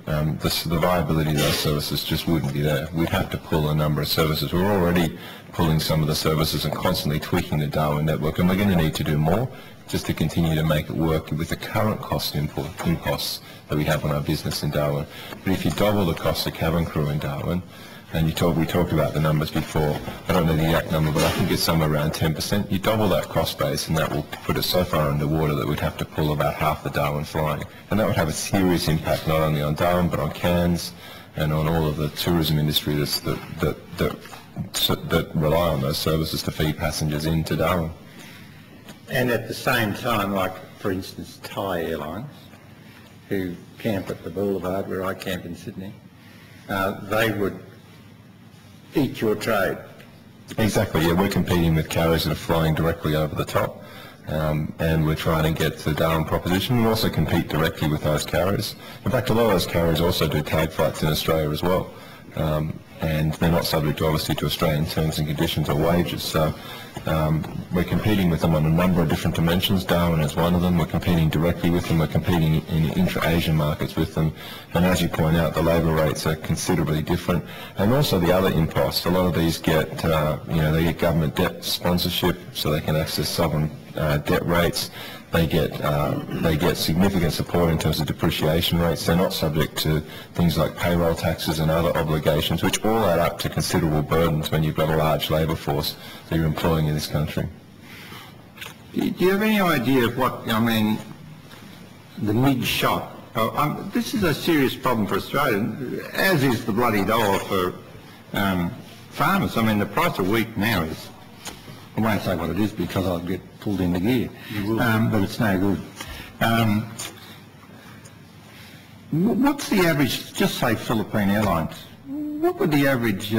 the viability of those services just wouldn't be there. We'd have to pull a number of services. We're already pulling some of the services and constantly tweaking the Darwin network, and we're going to need to do more just to continue to make it work with the current cost imposts that we have on our business in Darwin. But if you double the cost of cabin crew in Darwin, and we talked about the numbers before, I don't know the exact number, but I think it's somewhere around 10%. You double that cost base and that will put us so far underwater that we'd have to pull about half the Darwin flying. And that would have a serious impact not only on Darwin but on Cairns and on all of the tourism industry that rely on those services to feed passengers into Darwin. And at the same time, like for instance Thai Airlines, who camp at the Boulevard where I camp in Sydney, they would eat your trade. Exactly, yeah, we're competing with carriers that are flying directly over the top, and we're trying to get to the Darwin proposition. We also compete directly with those carriers. In fact, a lot of those carriers also do tag flights in Australia as well, and they're not subject obviously to Australian terms and conditions or wages. So we're competing with them on a number of different dimensions. Darwin is one of them. We're competing directly with them. We're competing in intra-Asian markets with them. And as you point out, the labour rates are considerably different. And also the other imposts. A lot of these get, they get government debt sponsorship, so they can access sovereign debt rates. They get significant support in terms of depreciation rates. They're not subject to things like payroll taxes and other obligations, which all add up to considerable burdens when you've got a large labour force that you're employing in this country. Do you have any idea of what, the mid-shot? This is a serious problem for Australia, as is the bloody dollar for farmers. I mean, the price of wheat now is, I won't say what it is because I'll get pulled into gear, but it's no good. What's the average, just say Philippine Airlines, what would the average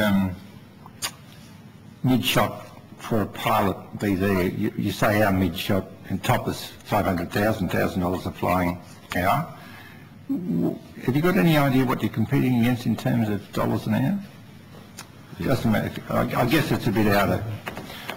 mid-shot for a pilot be there? You say our mid-shot and top is $500,000 a flying hour. Have you got any idea what you're competing against in terms of dollars an hour? Doesn't matter. I guess it's a bit out of...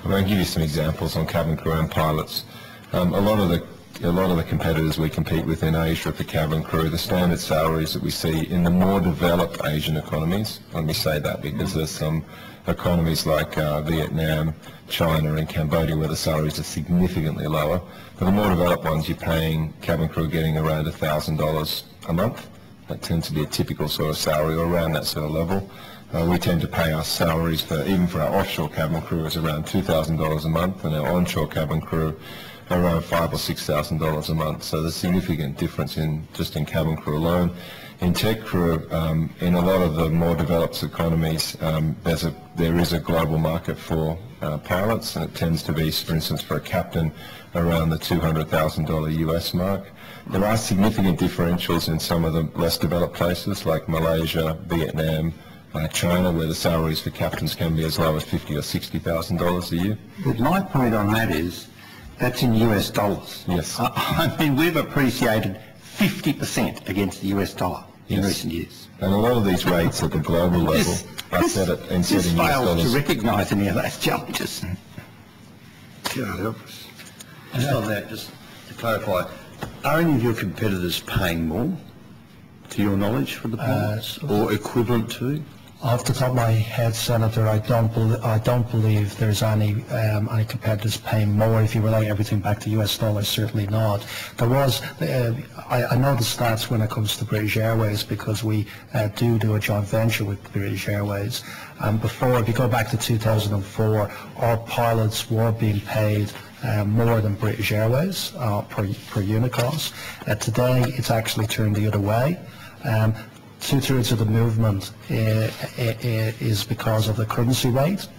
I'm going to give you some examples on cabin crew and pilots. A lot of the competitors we compete with in Asia for cabin crew, the standard salaries that we see in the more developed Asian economies, let me say that because there's some economies like Vietnam, China and Cambodia where the salaries are significantly lower. For the more developed ones, you're paying cabin crew getting around $1,000 a month. That tends to be a typical sort of salary or around that sort of level. We tend to pay our salaries even for our offshore cabin crew is around $2,000 a month, and our onshore cabin crew around $5,000 or $6,000 a month. So there's significant difference just in cabin crew alone. In tech crew, in a lot of the more developed economies, there is a global market for pilots, and it tends to be, for instance, for a captain around the $200,000 US mark. There are significant differentials in some of the less developed places like Malaysia, Vietnam, China, where the salaries for captains can be as low as $50,000 or $60,000 a year. But my point on that is, that's in US dollars. Yes. I mean, we've appreciated 50% against the US dollar in recent years. And a lot of these rates at the global level are set in US dollars. This fails to recognise any of those challenges. God help us. Just on that, just to clarify, are any of your competitors paying more, to your knowledge, for the pilots, or equivalent to? Off the top of my head, Senator, I don't believe there's any competitors paying more. If you relate everything back to US dollars, certainly not. There was, I know the stats when it comes to British Airways because we do a joint venture with British Airways. Before, if you go back to 2004, our pilots were being paid more than British Airways per unit cost. Today, it's actually turned the other way. Two-thirds of the movement is because of the currency rate,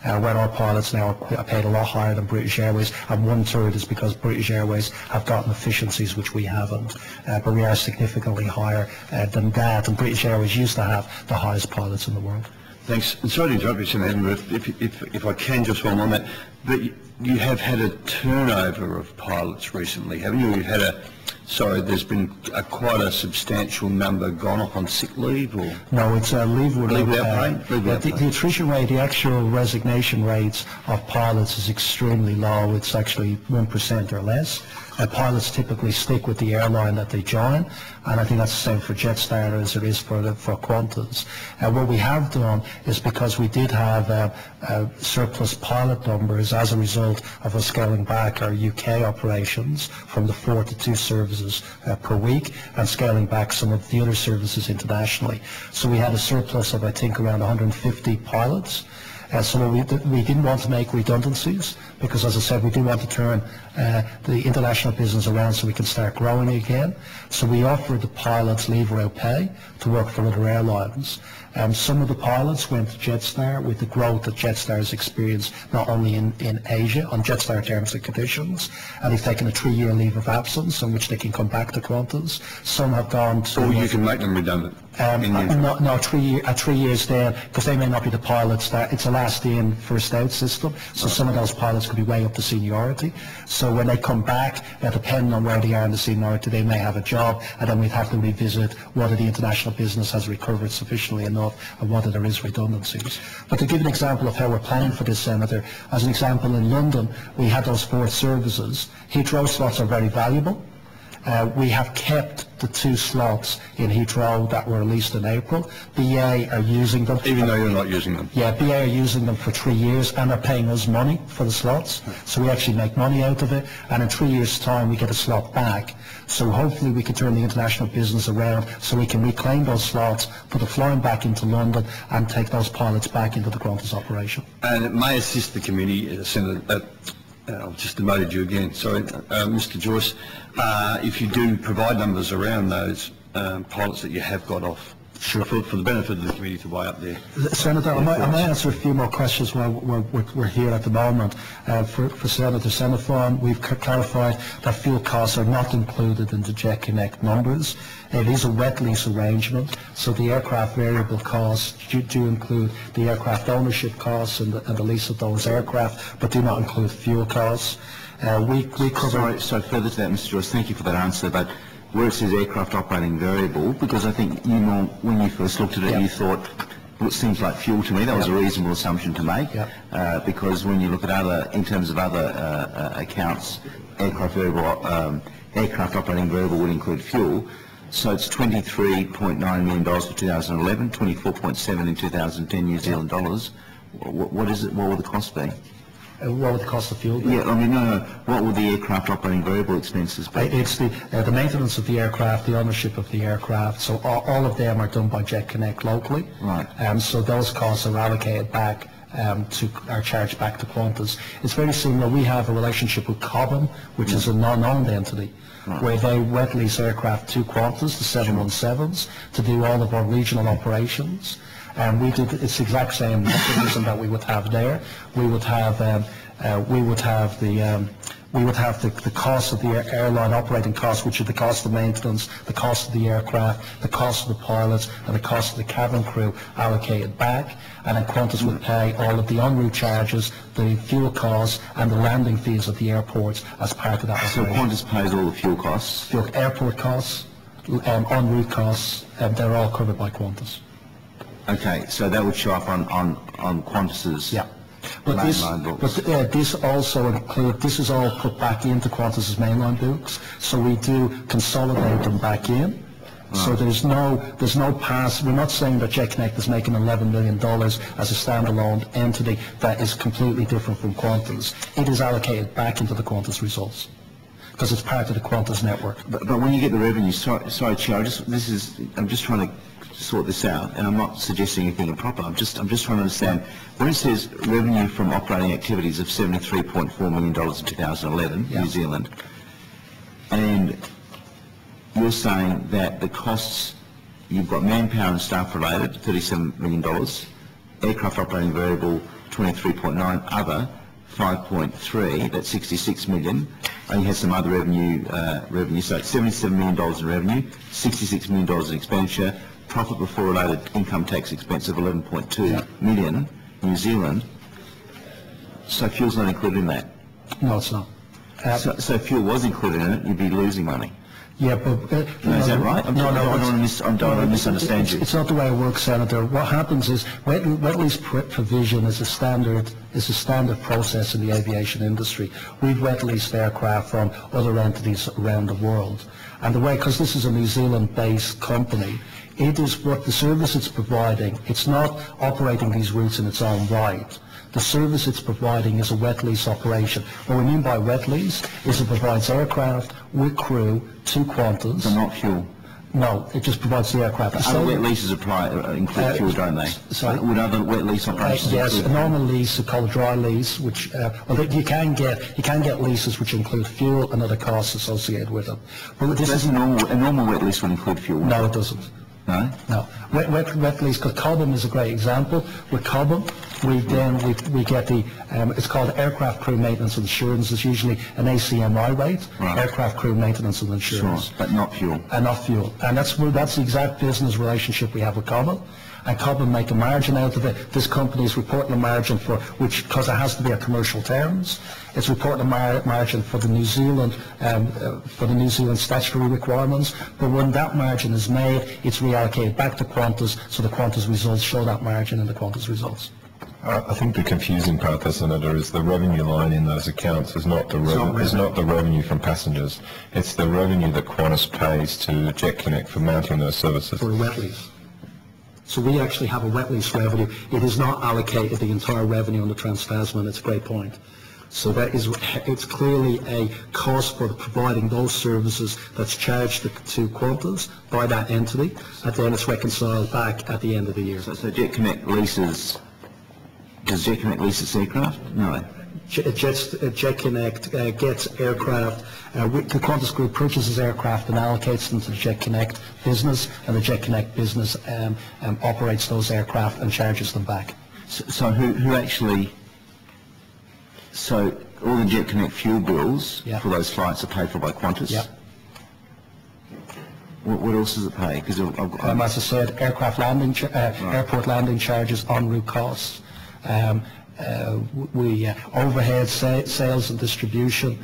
where our pilots now are paid a lot higher than British Airways, and one-third is because British Airways have gotten efficiencies which we haven't. But we are significantly higher than that, and British Airways used to have the highest pilots in the world. Thanks. And sorry to interrupt you, Senator, but if I can just while I'm on that, but you have had a turnover of pilots recently, haven't you? You've had sorry, there's been quite a substantial number gone off on sick leave, or? No, it's leave without pay. The attrition rate, the actual resignation rates of pilots is extremely low. It's actually 1% or less. Pilots typically stick with the airline that they join, and I think that's the same for Jetstar as it is for Qantas. What we have done is, because we did have surplus pilot numbers as a result of us scaling back our UK operations from the 4 to 2 services per week, and scaling back some of the other services internationally. So we had a surplus of, I think, around 150 pilots. So we didn't want to make redundancies, because, as I said, we do want to turn the international business around so we can start growing again. So we offered the pilots leave without pay to work for other airlines. Some of the pilots went to Jetstar with the growth that Jetstar has experienced, not only in Asia on Jetstar terms and conditions, and they've taken a 3-year leave of absence on which they can come back to Qantas. Some have gone to... Or you can make them redundant. No, 3 years there, because they may not be the pilots. It's a last in, first out system, so some of those pilots could be way up to seniority. So when they come back, depending on where they are in the seniority, they may have a job, and then we'd have to revisit whether the international business has recovered sufficiently enough and whether there is redundancies. But to give an example of how we're planning for this, Senator, as an example, in London, we had those 4 services. Heathrow slots are very valuable. We have kept the 2 slots in Heathrow that were released in April. BA are using them. Even though you're not using them? Yeah, BA are using them for 3 years, and are paying us money for the slots. So we actually make money out of it, and in 3 years' time we get a slot back. So hopefully we can turn the international business around so we can reclaim those slots, put the flying back into London, and take those pilots back into the Qantas operation. And it may assist the committee, Senator, I've just demoted you again, sorry, Mr. Joyce. If you do provide numbers around those pilots that you have got off, sure, for the benefit of the committee to weigh up there. Senator, I might answer a few more questions while we're here at the moment. For Senator Xenophon, we've clarified that fuel costs are not included in the Jet Connect numbers. It is a wet lease arrangement, so the aircraft variable costs do include the aircraft ownership costs and the lease of those aircraft, but do not include fuel costs. We cover... Sorry, further to that, Mr. Joyce, thank you for that answer, but where it says aircraft operating variable, because I think you know, when you first looked at it, you thought, well, it seems like fuel to me. That was a reasonable assumption to make, because when you look at other, in terms of other accounts, aircraft operating variable would include fuel. So it's $23.9 million for 2011, 24.7 in 2010 New Zealand dollars. What is it? What will the cost be? What would the cost of fuel be? Yeah, I mean, no. What would the aircraft operating variable expenses be? It's the maintenance of the aircraft, the ownership of the aircraft. So all of them are done by Jet Connect locally. Right. So those costs are allocated back are charged back to Qantas. It's very similar. We have a relationship with Cobham, which is a non-owned entity, where they wet lease aircraft to Qantas, the 717s, to do all of our regional operations. And we did, it's the exact same mechanism that we would have there. We would have the cost of the airline operating costs, which are the cost of maintenance, the cost of the aircraft, the cost of the pilots, and the cost of the cabin crew allocated back. And then Qantas would pay all of the en route charges, the fuel costs, and the landing fees at the airports as part of that operation. So Qantas pays all the fuel costs? Airport costs, en route costs, they're all covered by Qantas. Okay, so that would show up on Qantas's. Yeah. But this also includes, this is all put back into Qantas's mainline books, so we do consolidate them back in. Right. So there's no pass. We're not saying that Jet Connect is making $11 million as a standalone entity that is completely different from Qantas. It is allocated back into the Qantas results because it's part of the Qantas network. But when you get the revenue, sorry, Chair, I'm just trying to sort this out, and I'm not suggesting anything improper. I'm just trying to understand when it says revenue from operating activities of $73.4 million in 2011, New Zealand, and you're saying that the costs, you've got manpower and staff related, $37 million, aircraft operating variable 23.9, other 5.3, that's 66 million, and you had some other revenue, so it's $77 million in revenue, $66 million in expenditure, profit before related income tax expense of 11.2 million New Zealand. So fuel's not included in that? No, it's not. So if fuel was included in it, you'd be losing money? Yeah, but... Is that right? I don't want to misunderstand you. It's not the way it works, Senator. What happens is wet lease provision is a standard process in the aviation industry. We've wet leased aircraft from other entities around the world. And the way, because this is a New Zealand-based company, it is what the service it's providing. It's not operating these routes in its own right. The service it's providing is a wet lease operation. What we mean by wet lease is it provides aircraft with crew to Qantas. But not fuel. No, it just provides the aircraft. Other wet leases include fuel, don't they? Sorry? Would other wet lease operations yes, include a normal lease is called a dry lease, which you can get leases which include fuel and other costs associated with them. But this is a normal wet lease would include fuel. No, it doesn't. No? No. Wet lease, because Cobham is a great example. With Cobham, we get the, it's called aircraft crew maintenance insurance. It's usually an ACMI rate, right. Aircraft crew maintenance and insurance. Sure, but not fuel. And not fuel. And that's the exact business relationship we have with Cobham. And Cobham make a margin out of it. This company is reporting a margin because it has to be at commercial terms. It's reporting a margin for the New Zealand statutory requirements. But when that margin is made, it's reallocated back to Qantas, so the Qantas results show that margin in the Qantas results. I think the confusing part there, Senator, is the revenue line in those accounts is not the revenue from passengers. It's the revenue that Qantas pays to Jet Connect for mounting those services. For a wet lease. So we actually have a wet lease revenue. It is not allocated the entire revenue on the Trans-Tasman. It's a great point. So it's clearly a cost for providing those services that's charged to Qantas by that entity, and then it's reconciled back at the end of the year. So Jet Connect leases, does Jet Connect lease its aircraft? No. Jet Connect gets aircraft, the Qantas Group purchases aircraft and allocates them to the Jet Connect business, and the Jet Connect business operates those aircraft and charges them back. So who actually, so all the Jet Connect fuel bills for those flights are paid for by Qantas? Yeah. What else does it pay? Because as I said, aircraft landing, airport landing charges, en route costs. Overhead sales and distribution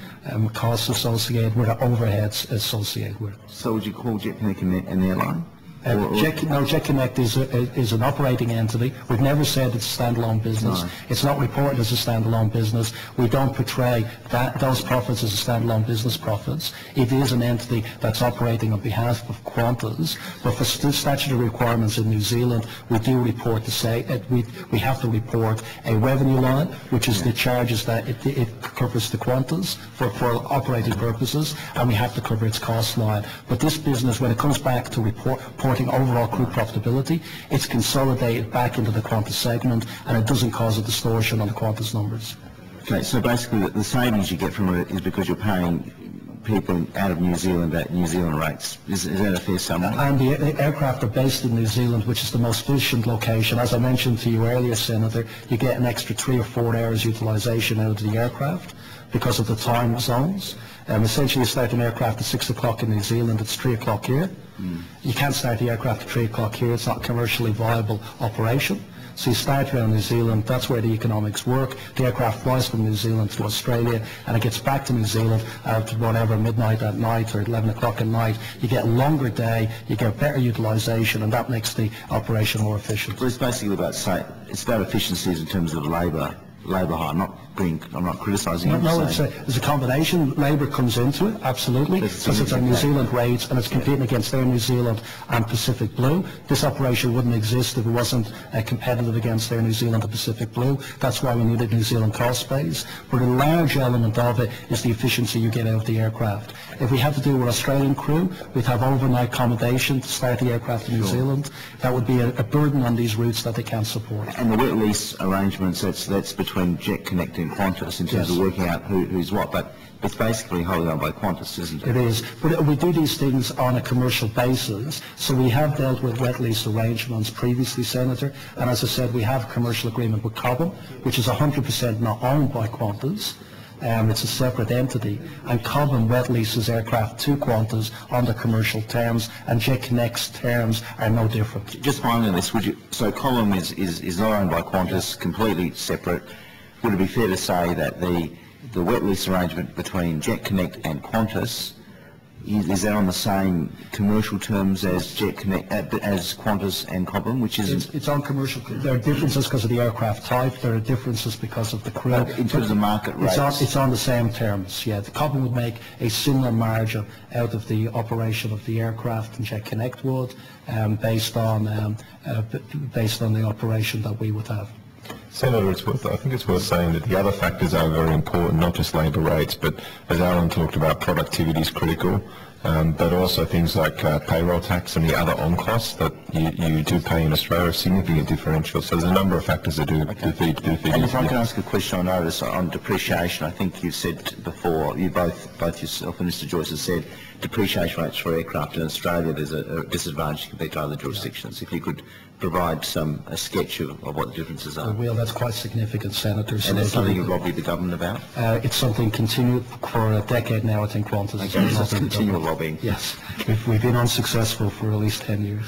costs associated with it, overheads associated with it. So would you call Jet Connect an airline? Jet Connect is an operating entity. We've never said it's a standalone business. No. It's not reported as a standalone business. We don't portray those profits as a standalone business profits. It is an entity that's operating on behalf of Qantas, but for statutory requirements in New Zealand, we do report we have to report a revenue line, which is the charges that it covers to Qantas for operating purposes, and we have to cover its cost line. But this business, when it comes back to reporting overall crew profitability, it's consolidated back into the Qantas segment, and it doesn't cause a distortion on the Qantas numbers. Okay, so basically the savings you get from it is because you're paying people out of New Zealand at New Zealand rates. Is that a fair summary? And the aircraft are based in New Zealand, which is the most efficient location. As I mentioned to you earlier, Senator, you get an extra 3 or 4 hours utilisation out of the aircraft because of the time zones. Essentially, you start an aircraft at 6 o'clock in New Zealand, it's 3 o'clock here. You can't start the aircraft at 3 o'clock here, it's not a commercially viable operation. So you start around New Zealand, that's where the economics work. The aircraft flies from New Zealand to Australia, and it gets back to New Zealand at whatever, midnight at night or 11 o'clock at night. You get a longer day, you get better utilisation, and that makes the operation more efficient. Well, it's basically about, it's about efficiencies in terms of labour hire. I'm not criticising you. No, there's a combination. Labour comes into it, absolutely, because it's on New Zealand rates and it's competing against Air New Zealand and Pacific Blue. This operation wouldn't exist if it wasn't competitive against Air New Zealand and Pacific Blue. That's why we needed New Zealand cost base. But a large element of it is the efficiency you get out of the aircraft. If we had to do with Australian crew, we'd have overnight accommodation to start the aircraft in New Zealand. That would be a burden on these routes that they can't support. And the wet lease arrangements, that's between Jet Connect and Qantas in terms of working out who's what, but it's basically wholly owned by Qantas, isn't it? It is, but we do these things on a commercial basis, so we have dealt with wet lease arrangements previously, Senator, and as I said, we have a commercial agreement with Cobham, which is 100% not owned by Qantas. It's a separate entity, and Cobham wet leases aircraft to Qantas under commercial terms, and Jet Connect's terms are no different. Just finally on this, so Cobham is not owned by Qantas, completely separate. Would it be fair to say that the wet lease arrangement between Jet Connect and Qantas is that on the same commercial terms as Jet Connect, as Qantas and Cobham, which isn't? It's on commercial. There are differences because of the aircraft type. There are differences because of the crew. In terms of market rates? It's on the same terms, yeah. The Cobham would make a similar margin out of the operation of the aircraft than Jet Connect would, based on the operation that we would have. Senator, I think it's worth saying that the other factors are very important, not just labour rates, but as Alan talked about, productivity is critical, but also things like payroll tax and the other on-costs that you do pay in Australia are significant differential. So there's a number of factors that do feed And if I into can ask a question on notice on depreciation, I think you said before, you both yourself and Mr. Joyce have said depreciation rates for aircraft in Australia, there's a disadvantage compared to other jurisdictions. If you could provide a sketch of what the differences are. Well, that's quite significant, Senator. And that's something you've lobbied the government about? It's something continued for a decade now, I think, Qantas. Okay, so it's continual lobbying. Yes. We've been unsuccessful for at least 10 years.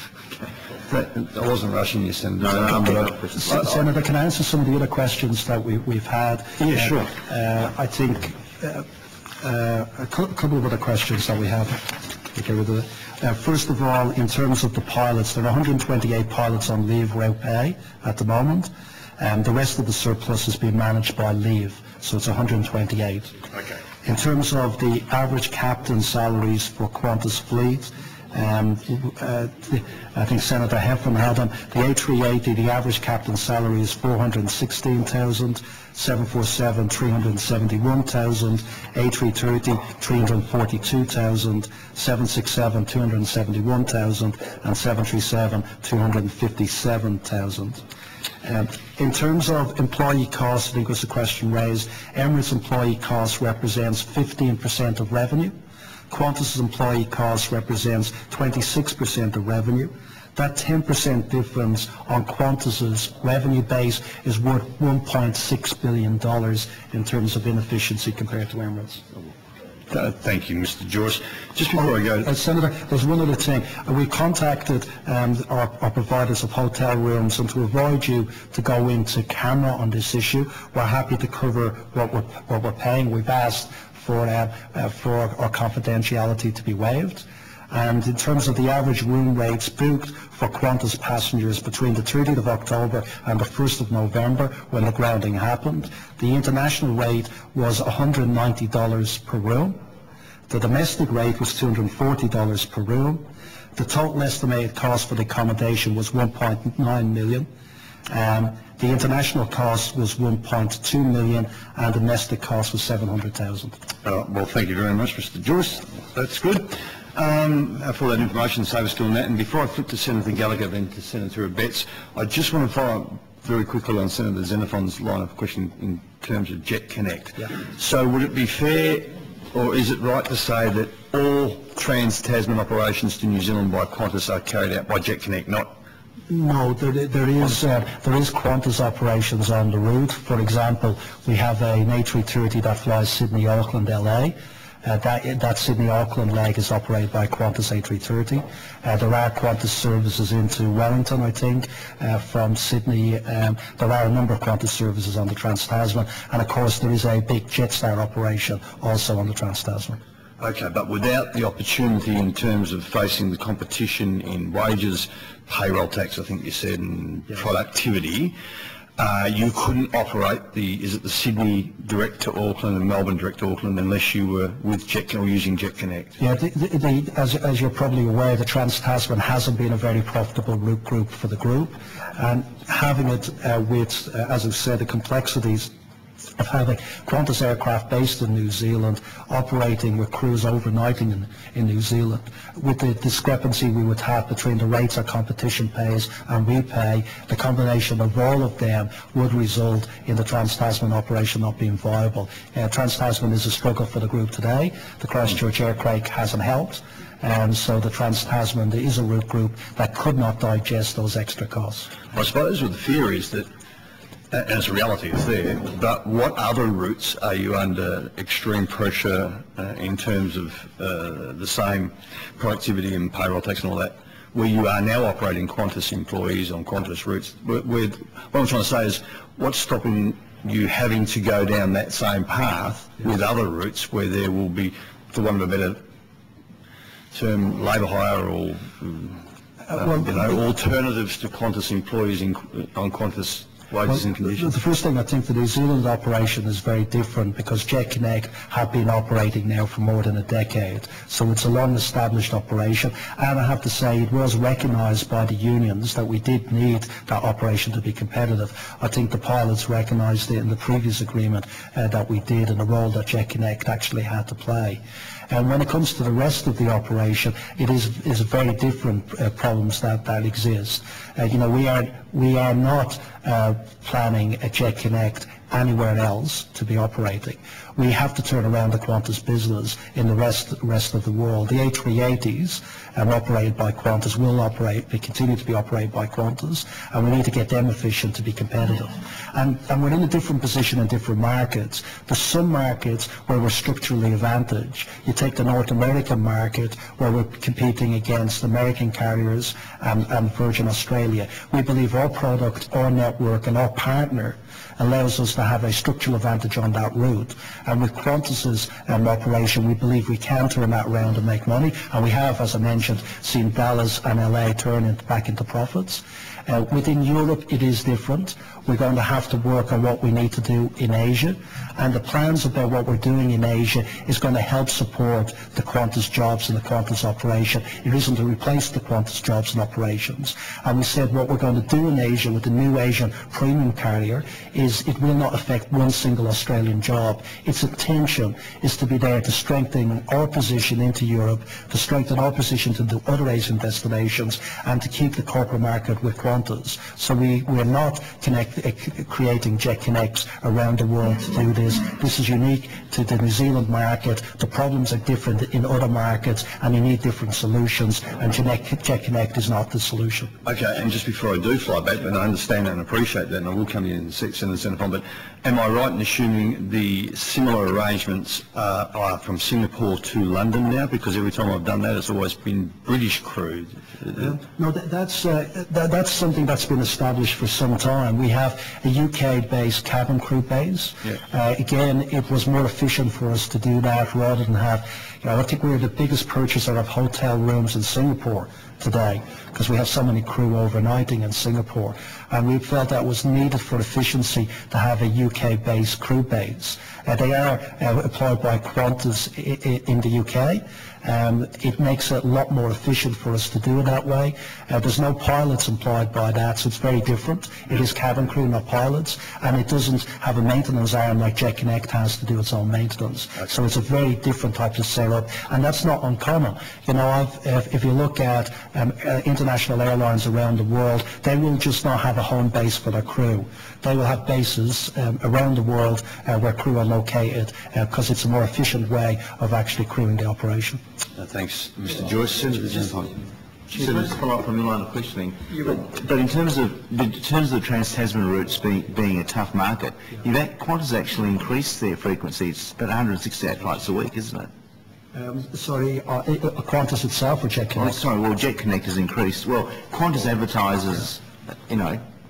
I wasn't rushing you, Senator. Senator, can I answer some of the other questions that we've had? Yeah, sure. I think a couple of other questions that we have. Get rid of it. First of all, in terms of the pilots, there are 128 pilots on leave without pay at the moment. The rest of the surplus is being managed by leave, so it's 128. Okay. In terms of the average captain salaries for Qantas fleet, I think Senator Heffron had them. The A380, the average captain salary is 416,000, 747, 371,000, A330, 342,000, 767, 271,000, and 737, 257,000. In terms of employee costs, I think was the question raised, Emirates employee costs represents 15% of revenue. Qantas's employee cost represents 26% of revenue. That 10% difference on Qantas's revenue base is worth $1.6 billion in terms of inefficiency compared to Emirates. Thank you, Mr. Joyce. Just before I go... Senator, there's one other thing. We contacted our providers of hotel rooms, and to avoid you to go into camera on this issue, we're happy to cover what we're paying. We've asked for our confidentiality to be waived. And in terms of the average room rates booked for Qantas passengers between the 30th of October and the 1st of November, when the grounding happened, the international rate was $190 per room. The domestic rate was $240 per room. The total estimated cost for the accommodation was $1.9 million. The international cost was $1.2 million, and the domestic cost was $700,000. Well, thank you very much, Mr. Joyce. That's good. For that information, save us doing that. And before I flip to Senator Gallagher, then to Senator Abetz, I just want to follow up very quickly on Senator Xenophon's line of question in terms of Jet Connect. Yeah. So would it be fair, or is it right to say that all trans-Tasman operations to New Zealand by Qantas are carried out by Jet Connect, not... No, there is Qantas operations on the route. For example, we have an A330 that flies Sydney, Auckland, LA. That Sydney-Auckland leg is operated by Qantas A330. There are Qantas services into Wellington, I think, from Sydney. There are a number of Qantas services on the Trans-Tasman, and of course there is a big Jetstar operation also on the Trans-Tasman. Okay, but without the opportunity in terms of facing the competition in wages, payroll tax, I think you said, and productivity, you couldn't operate is it the Sydney direct to Auckland and Melbourne direct to Auckland unless you were with Jet or using Jet Connect? Yeah, as you're probably aware, the Trans-Tasman hasn't been a very profitable route group for the group, and having it with, as I've said, the complexities of having Qantas aircraft based in New Zealand operating with crews overnighting in New Zealand, with the discrepancy we would have between the rates our competition pays and we pay, the combination of all of them would result in the Trans-Tasman operation not being viable. Trans-Tasman is a struggle for the group today. The Christchurch aircraft hasn't helped, and so the Trans-Tasman is a route group that could not digest those extra costs. I suppose the fear is that, and it's a reality, it's there, but what other routes are you under extreme pressure in terms of the same productivity and payroll tax and all that, where you are now operating Qantas employees on Qantas routes? What I'm trying to say is, what's stopping you having to go down that same path with other routes where there will be, for want of a better term labour hire or alternatives to Qantas employees on Qantas wages and conditions? The first thing, I think the New Zealand operation is very different because JetConnect have been operating now for more than a decade. So it's a long-established operation. And I have to say it was recognised by the unions that we did need that operation to be competitive. I think the pilots recognised it in the previous agreement that we did and the role that JetConnect actually had to play. And when it comes to the rest of the operation, it is very different problems that exist. We are not planning a JetConnect anywhere else to be operating. We have to turn around the Qantas business in the rest of the world. The A380s operated by Qantas will continue to be operated by Qantas, and we need to get them efficient to be competitive. And we're in a different position in different markets. There's some markets where we're structurally advantaged. You take the North American market where we're competing against American carriers and Virgin Australia. We believe our product, our network and our partner allows us to have a structural advantage on that route. And with Qantas's operation, we believe we can turn that around and make money. And we have, as I mentioned, seen Dallas and LA turn back into profits. Within Europe, it is different. We're going to have to work on what we need to do in Asia. And the plans about what we're doing in Asia is going to help support the Qantas jobs and the Qantas operation. It isn't to replace the Qantas jobs and operations. And we said what we're going to do in Asia with the new Asian premium carrier is it will not affect one single Australian job. Its intention is to be there to strengthen our position into Europe, to strengthen our position to the other Asian destinations, and to keep the corporate market with Qantas. So we're not creating JetConnects around the world to do this. This is unique to the New Zealand market. The problems are different in other markets, and you need different solutions, and JetConnect is not the solution. Okay, and just before I do fly back, and I understand and appreciate that, and I will come in Senator Pond, but am I right in assuming the similar arrangements are from Singapore to London now? Because every time I've done that, it's always been British crew. No, that's something that's been established for some time. We have a UK-based cabin crew base. Yeah. Again, it was more efficient for us to do that rather than have, I think we're the biggest purchaser of hotel rooms in Singapore today because we have so many crew overnighting in Singapore, and we felt that was needed for efficiency to have a UK-based crew base. They are employed by Qantas in the UK. It makes it a lot more efficient for us to do it that way. There's no pilots employed by that, so it's very different. It is cabin crew, not pilots, and it doesn't have a maintenance arm like JetConnect has to do its own maintenance. Okay. So it's a very different type of setup, and that's not uncommon. If you look at international airlines around the world, they will just not have a home base for their crew. They will have bases around the world where crew are located because it's a more efficient way of actually crewing the operation. Thanks, Mr. Joyce. Senator So let's follow up from the line of questioning. But in terms of the Trans-Tasman routes being a tough market, Qantas actually increased their frequency. It's about 168 flights a week, isn't it? Qantas itself or JetConnect? Oh, sorry, well, JetConnect has increased. Well, Qantas advertises,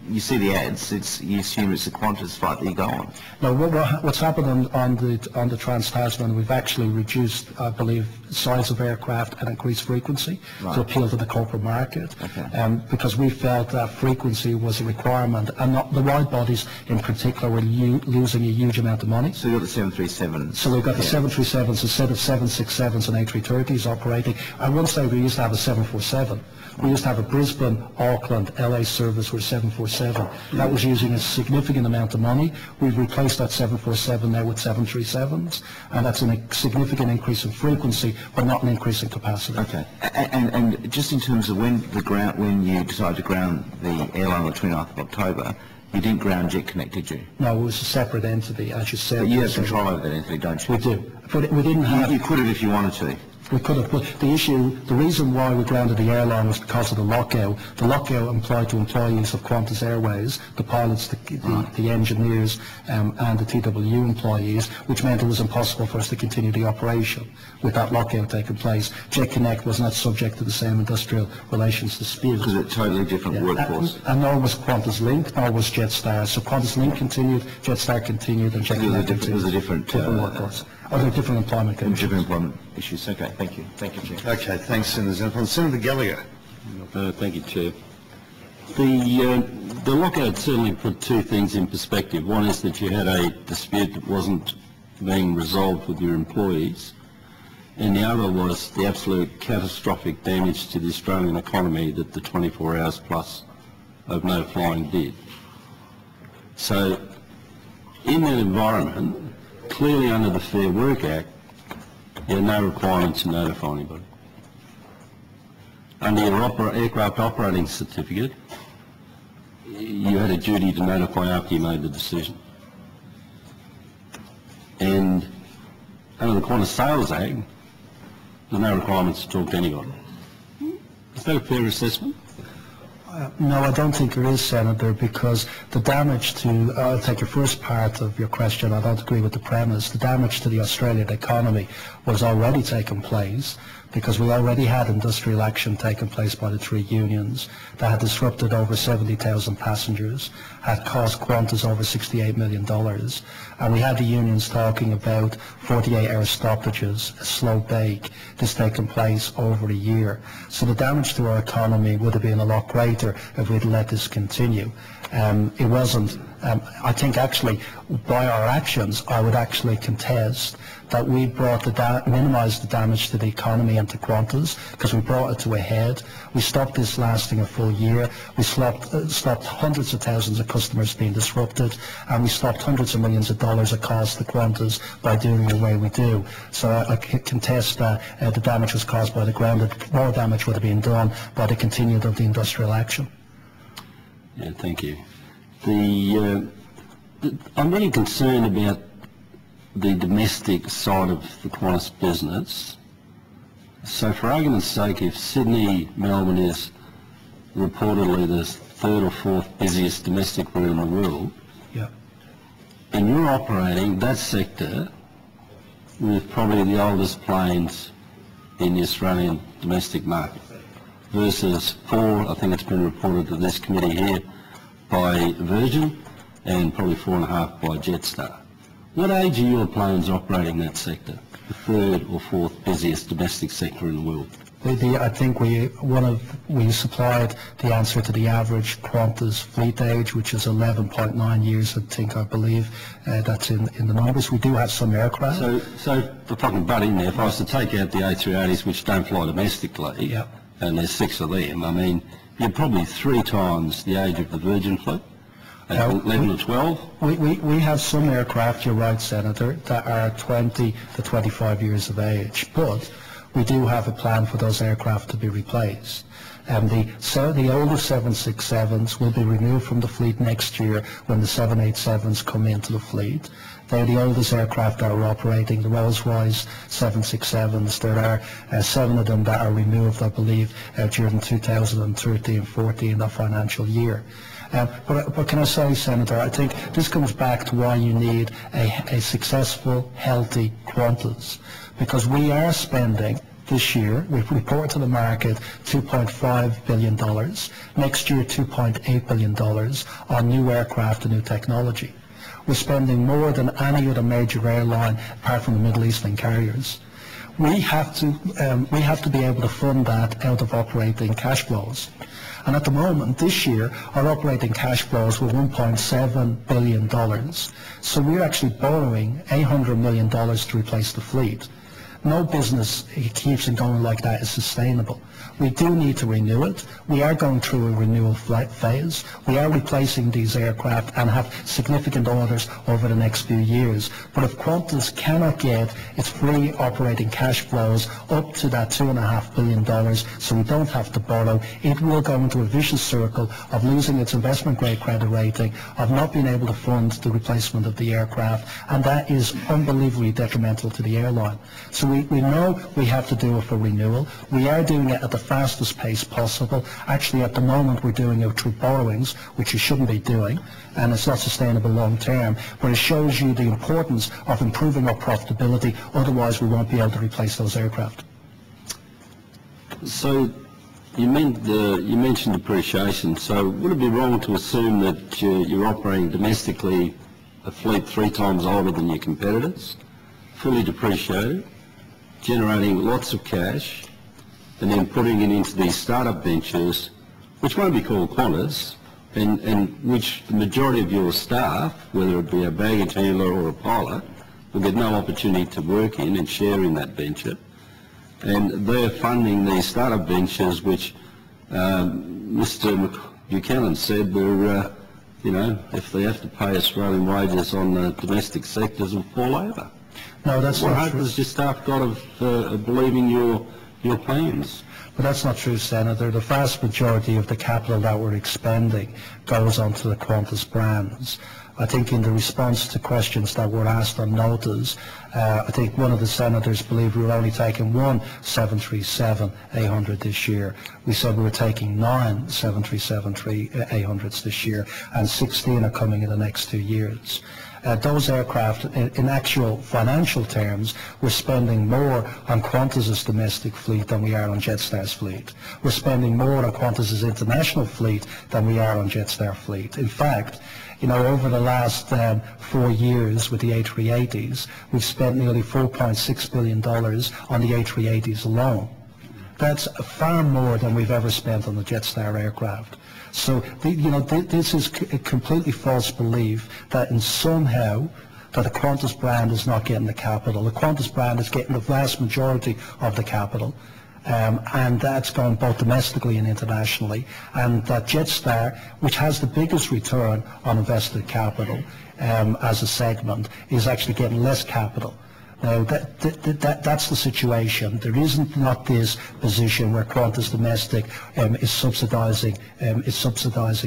you see the ads, you assume it's a Qantas flight that you go on. No, what's happened on the Trans-Tasman, we've actually reduced, I believe, size of aircraft and increased frequency to appeal to the corporate market. Okay. Because we felt that frequency was a requirement, and not the wide bodies in particular were losing a huge amount of money. So you've got the 737s. So we've got the 737s instead of 767s and A330s operating. At one stage we used to have a 747. We used to have a Brisbane, Auckland, LA service with 747. That was using a significant amount of money. We've replaced that 747 now with 737s, and that's a significant increase in frequency, but not an increase in capacity. Okay. And just in terms of when you decided to ground the airline on the 29th of October, you didn't ground JetConnect, did you? No, it was a separate entity, as you said. But you have control over that entity, don't you? We do. But we didn't have... You could have if you wanted to. We could have, but the reason why we grounded the airline was because of the lockout. The lockout applied to employees of Qantas Airways, the pilots, the engineers, and the TWU employees, which meant it was impossible for us to continue the operation with that lockout taking place. JetConnect was not subject to the same industrial relations dispute. Because it's a totally different workforce. And nor was Qantas Link, nor was Jetstar. So Qantas Link continued, Jetstar continued, and JetConnect continued. It was a different workforce. Or there are different employment conditions. Different employment issues. Okay, thank you. Thank you, Chair. Okay, thanks, Senator Xenophon. Senator Gallagher. Thank you, Chair. The lockout certainly put two things in perspective. One is that you had a dispute that wasn't being resolved with your employees, and the other was the absolute catastrophic damage to the Australian economy that the 24 hours plus of no flying did. So in that environment, clearly under the Fair Work Act, there are no requirements to notify anybody. Under your aircraft operating certificate, you had a duty to notify after you made the decision. And under the Qantas Sales Act, there's no requirements to talk to anybody. Is that a fair assessment? No, I don't think there is, Senator, because the damage to, I'll take your first part of your question, I don't agree with the premise. The damage to the Australian economy was already taking place because we already had industrial action taking place by the three unions that had disrupted over 70,000 passengers, had cost Qantas over $68 million, and we had the unions talking about 48-hour stoppages, a slow bake, this taking place over a year. So the damage to our economy would have been a lot greater if we'd let this continue. It wasn't, I think actually by our actions I would actually contest that we brought minimised the damage to the economy and to Qantas because we brought it to a head. We stopped this lasting a full year. We stopped hundreds of thousands of customers being disrupted, and we stopped hundreds of millions of dollars of cost to Qantas by doing the way we do. So I contest that the damage was caused by the ground. More damage would have been done by the continued of the industrial action. Yeah, thank you. I'm really concerned about the domestic side of the Qantas business. So for argument's sake, if Sydney, Melbourne is reportedly the third or fourth busiest domestic route in the world, yeah, and you're operating that sector with probably the oldest planes in the Australian domestic market versus 4, I think it's been reported to this committee here, by Virgin and probably 4.5 by Jetstar. What age are your planes operating that sector, the third or fourth busiest domestic sector in the world? I think we supplied the answer to the average Qantas fleet age, which is 11.9 years. I believe that's in the numbers. We do have some aircraft. So if I can butt in there, if I was to take out the A380s which don't fly domestically, yep, and there's 6 of them, I mean, you're probably 3 times the age of the Virgin fleet. 11 or 12? We have some aircraft, you're right, Senator, that are 20 to 25 years of age, but we do have a plan for those aircraft to be replaced. The older 767s will be removed from the fleet next year when the 787s come into the fleet. They're the oldest aircraft that are operating, the Rolls-Royce 767s. There are 7 of them that are removed, I believe, during 2013-14, that financial year. But can I say, Senator, I think this comes back to why you need a successful, healthy Qantas, because we are spending this year, we've reported to the market $2.5 billion, next year $2.8 billion on new aircraft and new technology. We're spending more than any other major airline apart from the Middle Eastern carriers. We have to be able to fund that out of operating cash flows. And at the moment, this year, our operating cash flows were $1.7 billion. So we're actually borrowing $800 million to replace the fleet. No business keeps it going like that is sustainable. We do need to renew it. We are going through a renewal phase. We are replacing these aircraft and have significant orders over the next few years. But if Qantas cannot get its free operating cash flows up to that $2.5 billion so we don't have to borrow, it will go into a vicious circle of losing its investment grade credit rating, of not being able to fund the replacement of the aircraft, and that is unbelievably detrimental to the airline. So we know we have to do it for renewal. We are doing it at the fastest pace possible. Actually, at the moment, we're doing it through borrowings, which you shouldn't be doing, and it's not sustainable long term, but it shows you the importance of improving our profitability. Otherwise, we won't be able to replace those aircraft. So you mentioned depreciation. So would it be wrong to assume that you're operating domestically a fleet 3 times older than your competitors? fully depreciated, generating lots of cash, and then putting it into these startup ventures, which won't be called Qantas, and which the majority of your staff, whether it be a baggage handler or a pilot, will get no opportunity to work in and share in that venture. And they're funding these startup ventures, which Mr. Buchanan said were, if they have to pay Australian wages on the domestic sectors, will fall over. No, that's what not hope true. has your staff got of believing your plans? But that's not true, Senator. The vast majority of the capital that we're expending goes onto the Qantas brands. I think in the response to questions that were asked on notice, I think one of the senators believed we were only taking one 737-800 this year. We said we were taking 9 737-800s this year, and 16 are coming in the next 2 years. Those aircraft, in actual financial terms, we're spending more on Qantas's domestic fleet than we are on Jetstar's fleet. We're spending more on Qantas's international fleet than we are on Jetstar fleet. In fact, over the last 4 years with the A380s, we've spent nearly $4.6 billion on the A380s alone. That's far more than we've ever spent on the Jetstar aircraft. So, this is a completely false belief that somehow that the Qantas brand is not getting the capital. The Qantas brand is getting the vast majority of the capital. And that's gone both domestically and internationally, and that Jetstar, which has the biggest return on invested capital as a segment, is actually getting less capital. Now, that's the situation. There isn't not this position where Qantas Domestic is subsidising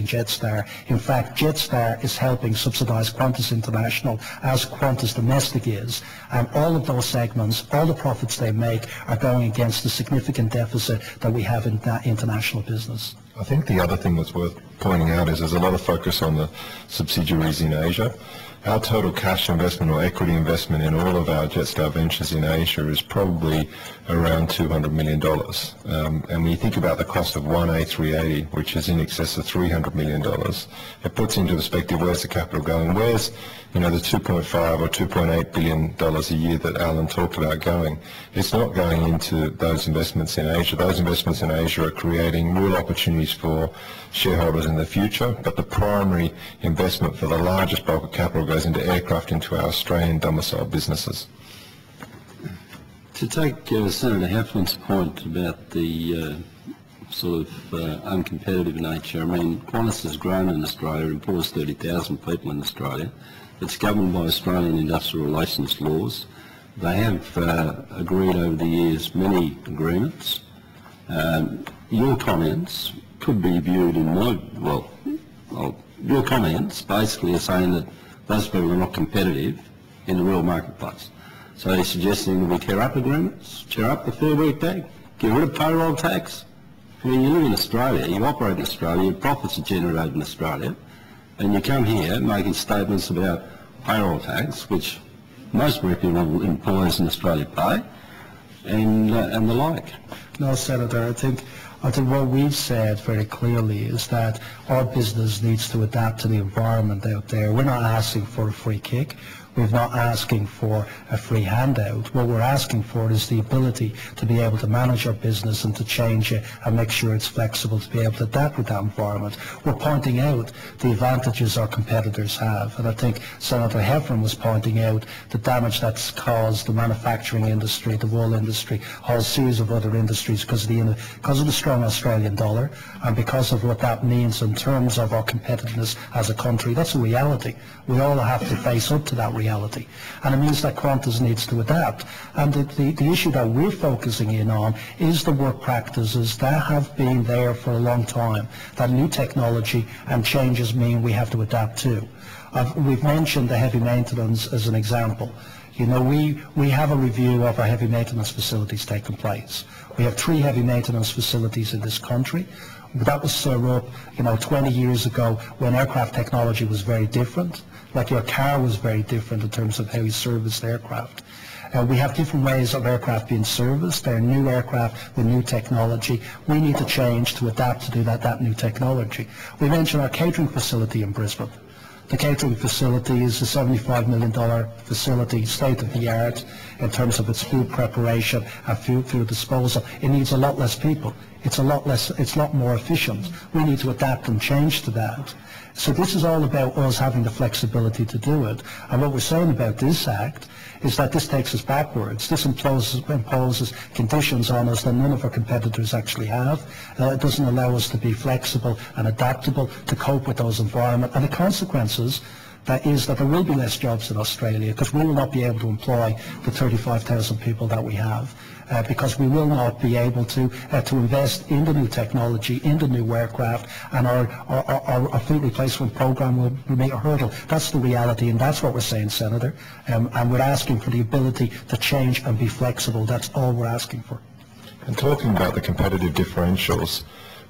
Jetstar. In fact, Jetstar is helping subsidise Qantas International as Qantas Domestic is. And all of those segments, all the profits they make, are going against the significant deficit that we have in that international business. I think the other thing that's worth pointing out is there's a lot of focus on the subsidiaries in Asia. Our total cash investment or equity investment in all of our Jetstar ventures in Asia is probably around $200 million. And when you think about the cost of one A380, which is in excess of $300 million, it puts into perspective where's the capital going, where's the $2.5 or $2.8 billion a year that Alan talked about going. It's not going into those investments in Asia. Those investments in Asia are creating real opportunities for shareholders in the future, but the primary investment for the largest bulk of capital goes into aircraft into our Australian domiciled businesses. To take Senator Heflin's point about the uncompetitive nature, I mean, Qantas has grown in Australia, employs 30,000 people in Australia. It's governed by Australian industrial relations laws. They have agreed over the years many agreements. Your comments could be viewed in your comments basically are saying that those people are not competitive in the real marketplace. So they're suggesting that we tear up agreements, tear up the Fair Work Act, get rid of payroll tax. I mean, you live in Australia, you operate in Australia, your profits are generated in Australia, and you come here making statements about payroll tax, which most reputable employers in Australia pay, and the like. No, Senator, I think what we've said very clearly is that our business needs to adapt to the environment out there. We're not asking for a free kick. We're not asking for a free handout. What we're asking for is the ability to be able to manage our business and to change it and make sure it's flexible to be able to adapt with that environment. We're pointing out the advantages our competitors have, and I think Senator Heflin was pointing out the damage that's caused the manufacturing industry, the wool industry, a whole series of other industries because of the strong Australian dollar and because of what that means in terms of our competitiveness as a country. That's a reality. We all have to face up to that reality. And it means that Qantas needs to adapt. And the issue that we're focusing in on is the work practices that have been there for a long time, that new technology and changes mean we have to adapt to. We've mentioned the heavy maintenance as an example. We have a review of our heavy maintenance facilities taking place. We have 3 heavy maintenance facilities in this country. That was set up, 20 years ago when aircraft technology was very different. Like your car was very different in terms of how you serviced aircraft. We have different ways of aircraft being serviced. They're new aircraft with new technology. We need to change to adapt to do that new technology. We mentioned our catering facility in Brisbane. The catering facility is a $75 million facility, state-of-the-art in terms of its food preparation and food disposal. It needs a lot less people. It's a lot more efficient. We need to adapt and change to that. So this is all about us having the flexibility to do it. And what we're saying about this Act is that this takes us backwards. This imposes conditions on us that none of our competitors actually have. It doesn't allow us to be flexible and adaptable to cope with those environments. And the consequences that is that there will be less jobs in Australia because we will not be able to employ the 35,000 people that we have. Because we will not be able to invest in the new technology, in the new aircraft, and our fleet replacement program will remain a hurdle. That's the reality, and that's what we're saying, Senator. And we're asking for the ability to change and be flexible. That's all we're asking for. And talking about the competitive differentials,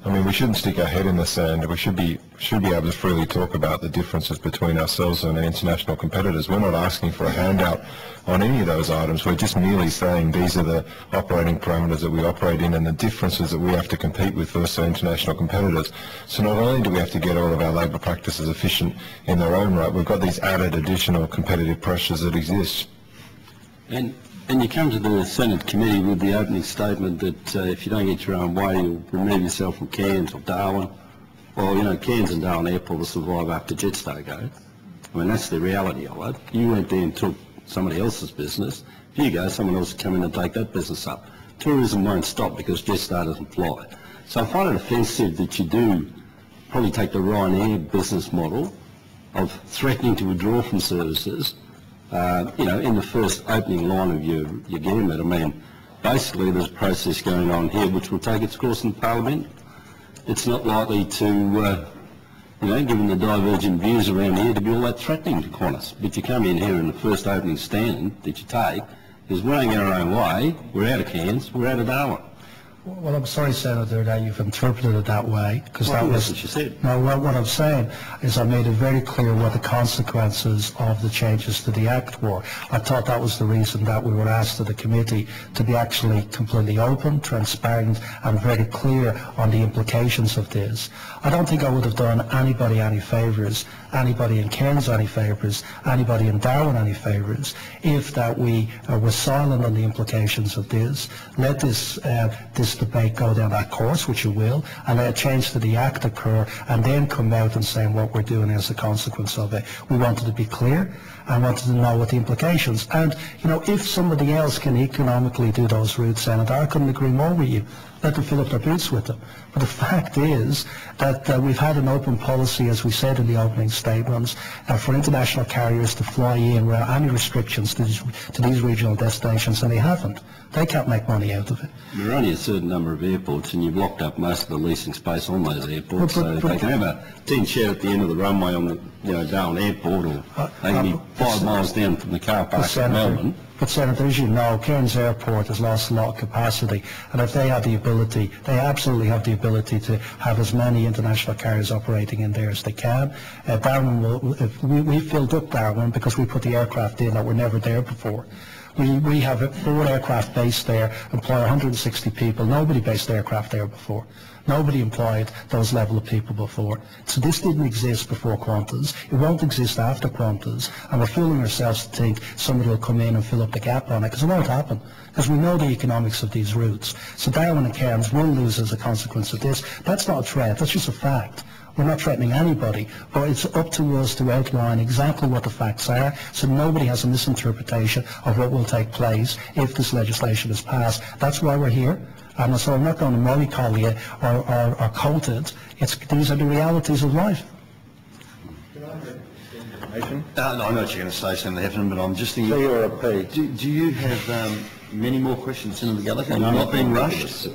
I mean, we shouldn't stick our head in the sand. We should be able to freely talk about the differences between ourselves and our international competitors. We're not asking for a handout on any of those items. We're just merely saying these are the operating parameters that we operate in and the differences that we have to compete with versus our international competitors. So not only do we have to get all of our labour practices efficient in their own right, we've got these added additional competitive pressures that exist. And you come to the Senate committee with the opening statement that if you don't get your own way, you'll remove yourself from Cairns or Darwin. Well, you know, Cairns and Darwin Airport will survive after Jetstar go. I mean, that's the reality of it. You went there and took somebody else's business. If you go, someone else will come in and take that business up. Tourism won't stop because Jetstar doesn't fly. So I find it offensive that you do probably take the Ryanair business model of threatening to withdraw from services in the first opening line of your gambit. I mean, basically there's a process going on here which will take its course in Parliament. It's not likely to, given the divergent views around here, to be all that threatening to Qantas. But you come in here and the first opening stand that you take is we don't get our own way, we're out of Cairns, we're out of Darwin. Well, I'm sorry, Senator, that you've interpreted it that way, because Well, that that's was... what you said. No, what I'm saying is I made it very clear what the consequences of the changes to the Act were. I thought that was the reason that we were asked to the committee to be actually completely open, transparent, and very clear on the implications of this. I don't think I would have done anybody any favours, anybody in Cairns any favours, anybody in Darwin any favours, if that we were silent on the implications of this, let this debate go down that course, which it will, and let a change to the Act occur, and then come out and saying what we're doing as a consequence of it. We wanted to be clear and wanted to know what the implications. And, if somebody else can economically do those routes, Senator, I couldn't agree more with you. Let them fill up their boots with them. But the fact is that we've had an open policy, as we said in the opening statements, for international carriers to fly in without any restrictions to these regional destinations, and they haven't. They can't make money out of it. There are only a certain number of airports, and you've locked up most of the leasing space on those airports. So if they can have a tin shed at the end of the runway on the Darwin Airport, or they can be 5 miles down from the car park in Melbourne. But Senator, as you know, Cairns Airport has lost a lot of capacity, and if they have the ability, they absolutely have the ability to have as many international carriers operating in there as they can. Darwin we filled up Darwin because we put the aircraft in that were never there before. We have 4 aircraft based there, employ 160 people. Nobody based aircraft there before. Nobody employed those level of people before. So this didn't exist before Qantas. It won't exist after Qantas. And we're fooling ourselves to think somebody will come in and fill up the gap on it, because it won't happen. Because we know the economics of these routes. So Darwin and Cairns will lose as a consequence of this. That's not a threat. That's just a fact. We're not threatening anybody, but it's up to us to outline exactly what the facts are, so nobody has a misinterpretation of what will take place if this legislation is passed. That's why we're here. And so I'm not going to mollycoddle you or quote it. These are the realities of life. I know what you're going to say, Senator Heffernan, but I'm just thinking... Do you have many more questions, Senator Gallagher? You're not being rushed?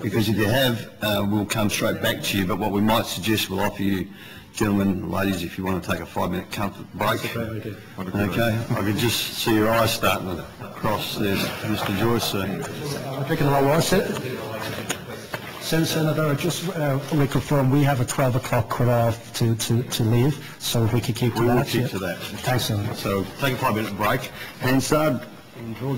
Because if you have, we'll come straight back to you. But what we might suggest, we'll offer you, gentlemen, ladies, if you want to take a 5-minute comfort break. Okay, I can just see your eyes starting to cross there, Mr. Joyce. I'm drinking a lot of water. Senator, just reconfirm, we have a 12 o'clock cut-off to leave, so if we could keep to that. We will keep to that. Thanks, Senator. So take a 5-minute break. And so, enjoy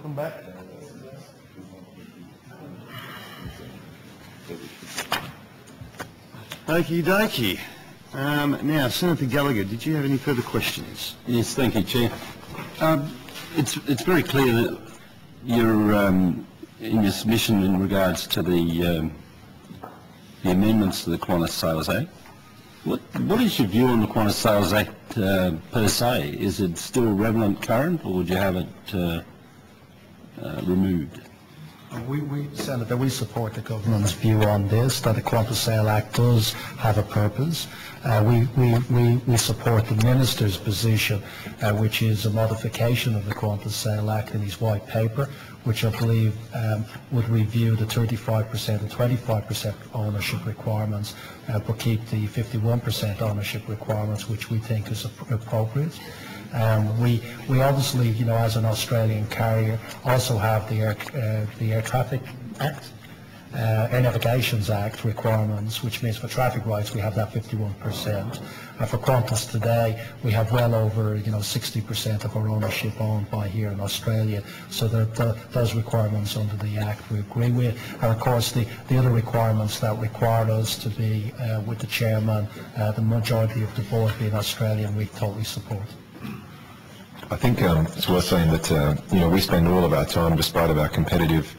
Welcome back. Okie dokie. Now, Senator Gallagher, did you have any further questions? Yes, thank you, Chair. It's very clear that you're in your submission in regards to the amendments to the Qantas Sales Act. What is your view on the Qantas Sales Act per se? Is it still relevant current, or would you have it removed? Senator, we support the government's view on this, that the Qantas Sale Act does have a purpose. We support the Minister's position, which is a modification of the Qantas Sale Act in his white paper, which I believe would review the 35% and 25% ownership requirements, but keep the 51% ownership requirements, which we think is appropriate. We obviously, you know, as an Australian carrier, also have the Air Traffic Act, Air Navigations Act requirements, which means for traffic rights we have that 51%. And for Qantas today, we have well over, 60% of our ownership owned by here in Australia. So those requirements under the Act we agree with. And of course, the other requirements that require us to be with the chairman, the majority of the board being Australian, we totally support. I think it's worth saying that we spend all of our time, despite of our competitive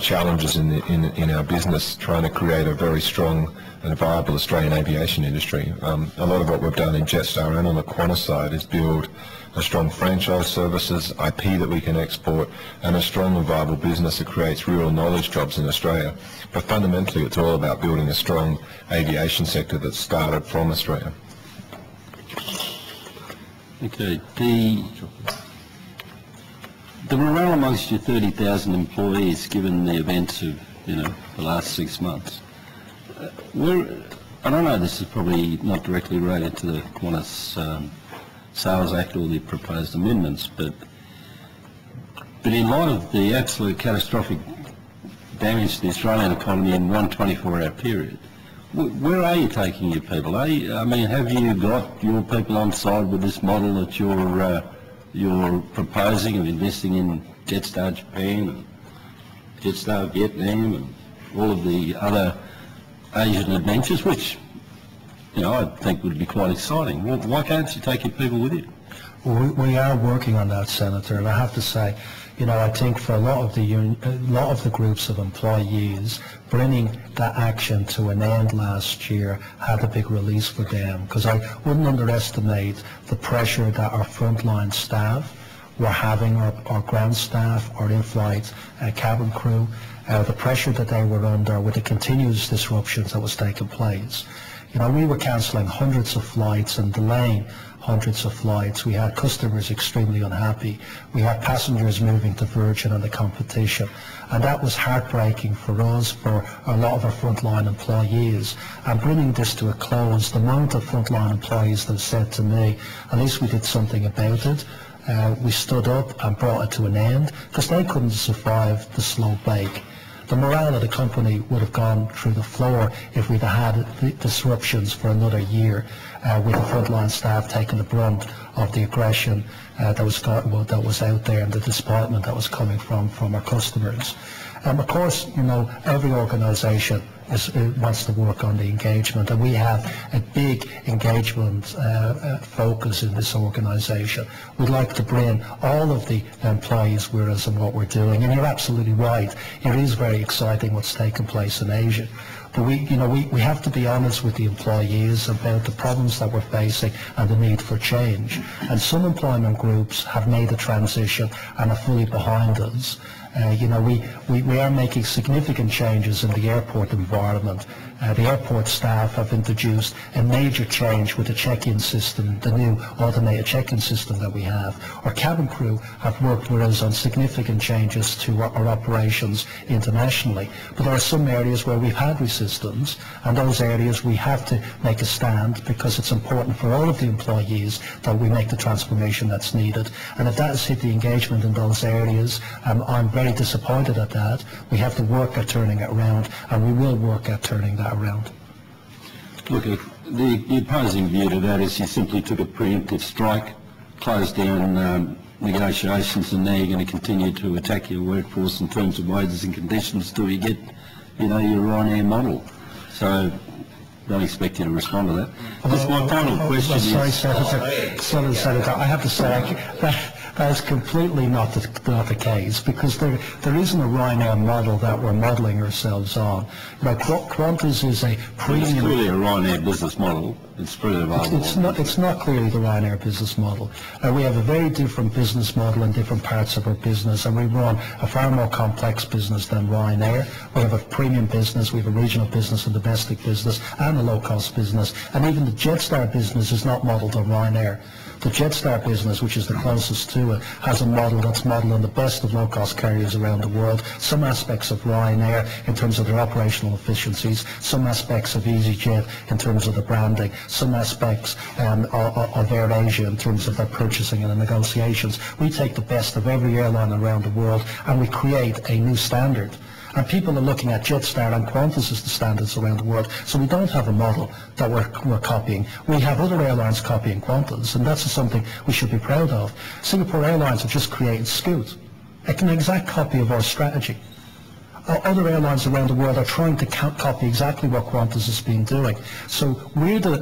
challenges in our business, trying to create a very strong and viable Australian aviation industry. A lot of what we've done in Jetstar and on the Qantas side is build a strong franchise services, IP that we can export, and a strong and viable business that creates real knowledge jobs in Australia. But fundamentally, it's all about building a strong aviation sector that started from Australia. Okay, the morale amongst your 30,000 employees, given the events of, the last 6 months, I don't know, this is probably not directly related to the Qantas Sales Act or the proposed amendments, but in light of the absolute catastrophic damage to the Australian economy in one 24-hour period, where are you taking your people? Have you got your people on side with this model that you're proposing of investing in Jetstar Japan and Jetstar Vietnam and all of the other Asian adventures, which I think would be quite exciting? Why can't you take your people with you? Well, we are working on that, Senator, and I have to say, I think for a lot of the groups of employees, bringing that action to an end last year had a big release for them, because I wouldn't underestimate the pressure that our frontline staff were having, our ground staff, our in-flight cabin crew, the pressure that they were under with the continuous disruptions that was taking place. We were cancelling hundreds of flights and delaying hundreds of flights. We had customers extremely unhappy. We had passengers moving to Virgin and the competition. And that was heartbreaking for us, for a lot of our frontline employees. And bringing this to a close, the amount of frontline employees that said to me, at least we did something about it. We stood up and brought it to an end, because they couldn't survive the slow bake. The morale of the company would have gone through the floor if we'd have had disruptions for another year, with the frontline staff taking the brunt of the aggression that was out there and the disappointment that was coming from our customers. Of course, every organisation wants to work on the engagement, and we have a big engagement focus in this organisation. We'd like to bring all of the employees with us in what we're doing, and you're absolutely right. It is very exciting what's taking place in Asia. But we have to be honest with the employees about the problems that we're facing and the need for change. And some employment groups have made the transition and are fully behind us. We are making significant changes in the airport environment. The airport staff have introduced a major change with the check-in system, the new automated check-in system that we have. Our cabin crew have worked with us on significant changes to our operations internationally. But there are some areas where we've had resistance, and those areas we have to make a stand, because it's important for all of the employees that we make the transformation that's needed. And if that has hit the engagement in those areas, I'm very disappointed at that. We have to work at turning it around, and we will work at turning that around. Look, the opposing view to that is you simply took a preemptive strike, closed down negotiations, and now you're going to continue to attack your workforce in terms of wages and conditions till you get, your Ryanair model. So don't expect you to respond to that. Just my final question is... Sorry, Senator, I have to say that is completely not the case, because there isn't a Ryanair model that we're modelling ourselves on. Qantas is a premium... It's clearly a Ryanair business model. It's pretty available. It's not clearly the Ryanair business model. We have a very different business model in different parts of our business, and we run a far more complex business than Ryanair. We have a premium business, we have a regional business, a domestic business, and a low-cost business. And even the Jetstar business is not modelled on Ryanair. The Jetstar business, which is the closest to it, has a model that's modelled on the best of low-cost carriers around the world, some aspects of Ryanair in terms of their operational efficiencies, some aspects of EasyJet in terms of the branding, some aspects of AirAsia in terms of their purchasing and the negotiations. We take the best of every airline around the world and we create a new standard. And people are looking at Jetstar and Qantas as the standards around the world. So we don't have a model that we're copying. We have other airlines copying Qantas, and that's something we should be proud of. Singapore Airlines have just created Scoot, an exact copy of our strategy. Other airlines around the world are trying to copy exactly what Qantas has been doing. So we're the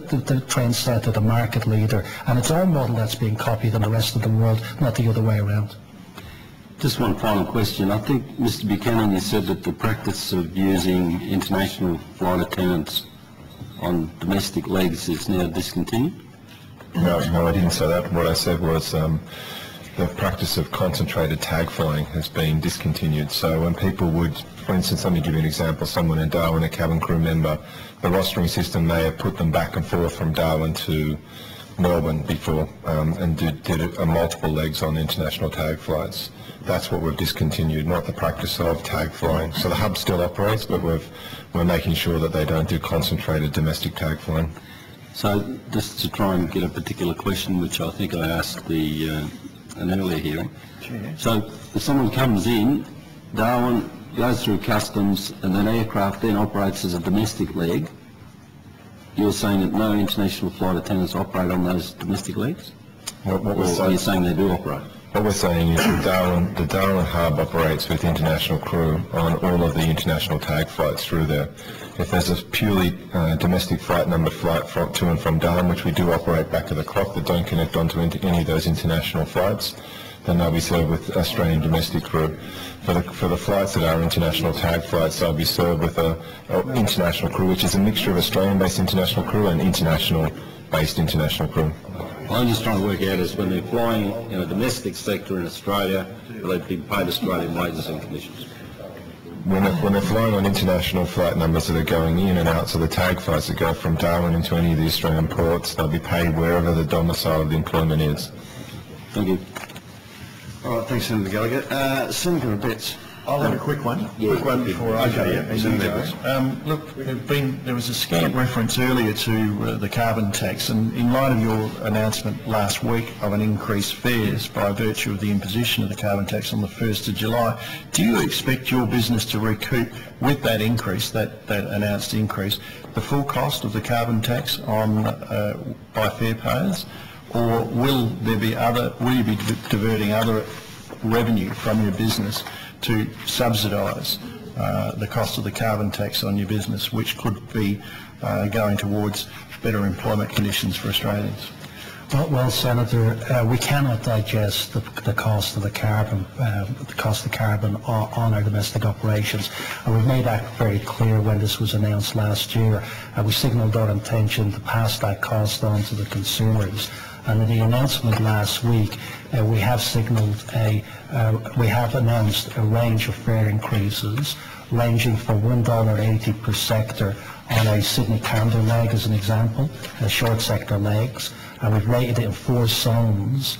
trendsetter, the market leader, and it's our model that's being copied in the rest of the world, not the other way around. Just one final question. I think, Mr. Buchanan, you said that the practice of using international flight attendants on domestic legs is now discontinued? No, I didn't say that. What I said was the practice of concentrated tag flying has been discontinued. So when people would, for instance, let me give you an example, someone in Darwin, a cabin crew member, the rostering system may have put them back and forth from Darwin to Melbourne before and did multiple legs on international tag flights. That's what we've discontinued, not the practice of tag flying. So the hub still operates, but we're making sure that they don't do concentrated domestic tag flying. So just to try and get a particular question, which I think I asked an earlier hearing. So if someone comes in, Darwin goes through customs, and that aircraft then operates as a domestic leg, you're saying that no international flight attendants operate on those domestic legs? Or are you saying they do operate? What we're saying is the Darwin hub operates with international crew on all of the international tag flights through there. If there's a purely domestic flight number flight to and from Darwin, which we do operate back of the clock that don't connect onto any of those international flights, then they'll be served with Australian domestic crew. For the flights that are international tag flights, they'll be served with an international crew, which is a mixture of Australian-based international crew and international-based international crew. I'm just trying to work out is when they're flying in a domestic sector in Australia, will they be paid Australian wages and conditions? When they're flying on international flight numbers that are going in and out, so the tag flights that go from Darwin into any of the Australian ports, they'll be paid wherever the domicile of the employment is. Thank you. All right, thanks, Senator Gallagher. Senator Abetz. I'll have a quick one. Quick one before I go. Look, there was a scant reference earlier to the carbon tax, and in light of your announcement last week of an increased fares by virtue of the imposition of the carbon tax on the 1st of July, do you expect your business to recoup with that increase, that announced increase, the full cost of the carbon tax on by fare payers, or will you be diverting other revenue from your business to subsidise the cost of the carbon tax on your business, which could be going towards better employment conditions for Australians? Well, Senator, we cannot digest the cost of the carbon on our domestic operations, and we've made that very clear when this was announced last year. We signalled our intention to pass that cost on to the consumers. And in the announcement last week, we have announced a range of fare increases, ranging from $1.80 per sector on a Sydney-Camden leg, as an example, short sector legs, and we've rated it in 4 zones,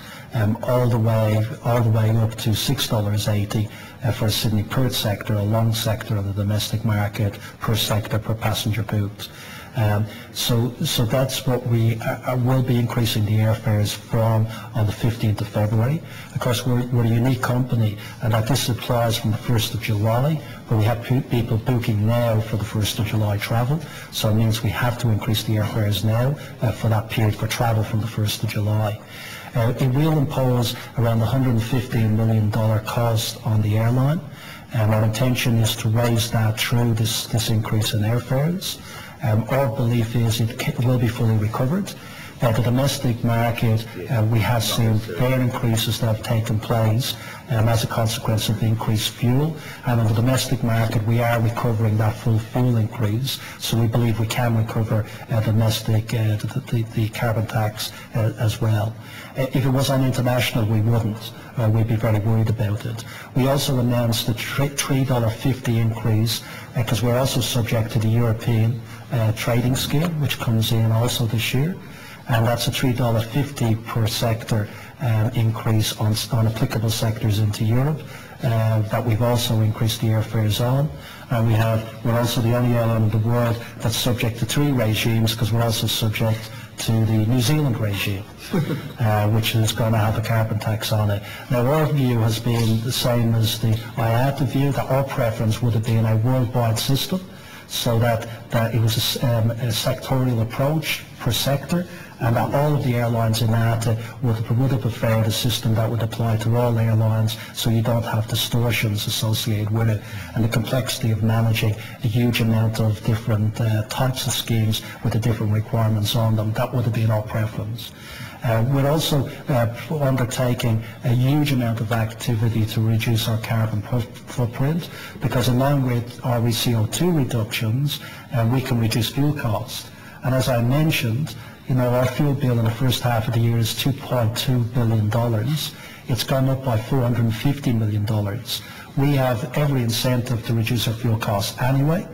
all the way up to $6.80 for a Sydney-Perth sector, a long sector of the domestic market per sector per passenger booked. So that's what we will be increasing the airfares from on the 15th of February. Of course, we're a unique company, and that this applies from the 1st of July, but we have people booking now for the 1st of July travel, so it means we have to increase the airfares now for that period for travel from the 1st of July. It will impose around $115 million cost on the airline. Our intention is to raise that through this increase in airfares. Our belief is it will be fully recovered. The domestic market, we have seen fare increases that have taken place as a consequence of increased fuel. And in the domestic market, we are recovering that full fuel increase. So we believe we can recover the carbon tax as well. If it was on international, we wouldn't. We'd be very worried about it. We also announced the $3.50 increase because we're also subject to the European trading scheme, which comes in also this year. And that's a $3.50 per sector increase on applicable sectors into Europe that we've also increased the airfares on. And we're also the only airline in the world that's subject to 3 regimes because we're also subject to the New Zealand regime, which is going to have a carbon tax on it. Now our view has been the same as the IATA view, that our preference would have been a worldwide system, so that it was a sectorial approach per sector, and that all of the airlines in IATA would have preferred a system that would apply to all airlines, so you don't have distortions associated with it, and the complexity of managing a huge amount of different types of schemes with the different requirements on them. That would have been our preference. We're also undertaking a huge amount of activity to reduce our carbon footprint, because along with our CO2 reductions, we can reduce fuel costs. And as I mentioned, our fuel bill in the first half of the year is $2.2 billion. It's gone up by $450 million. We have every incentive to reduce our fuel costs anyway,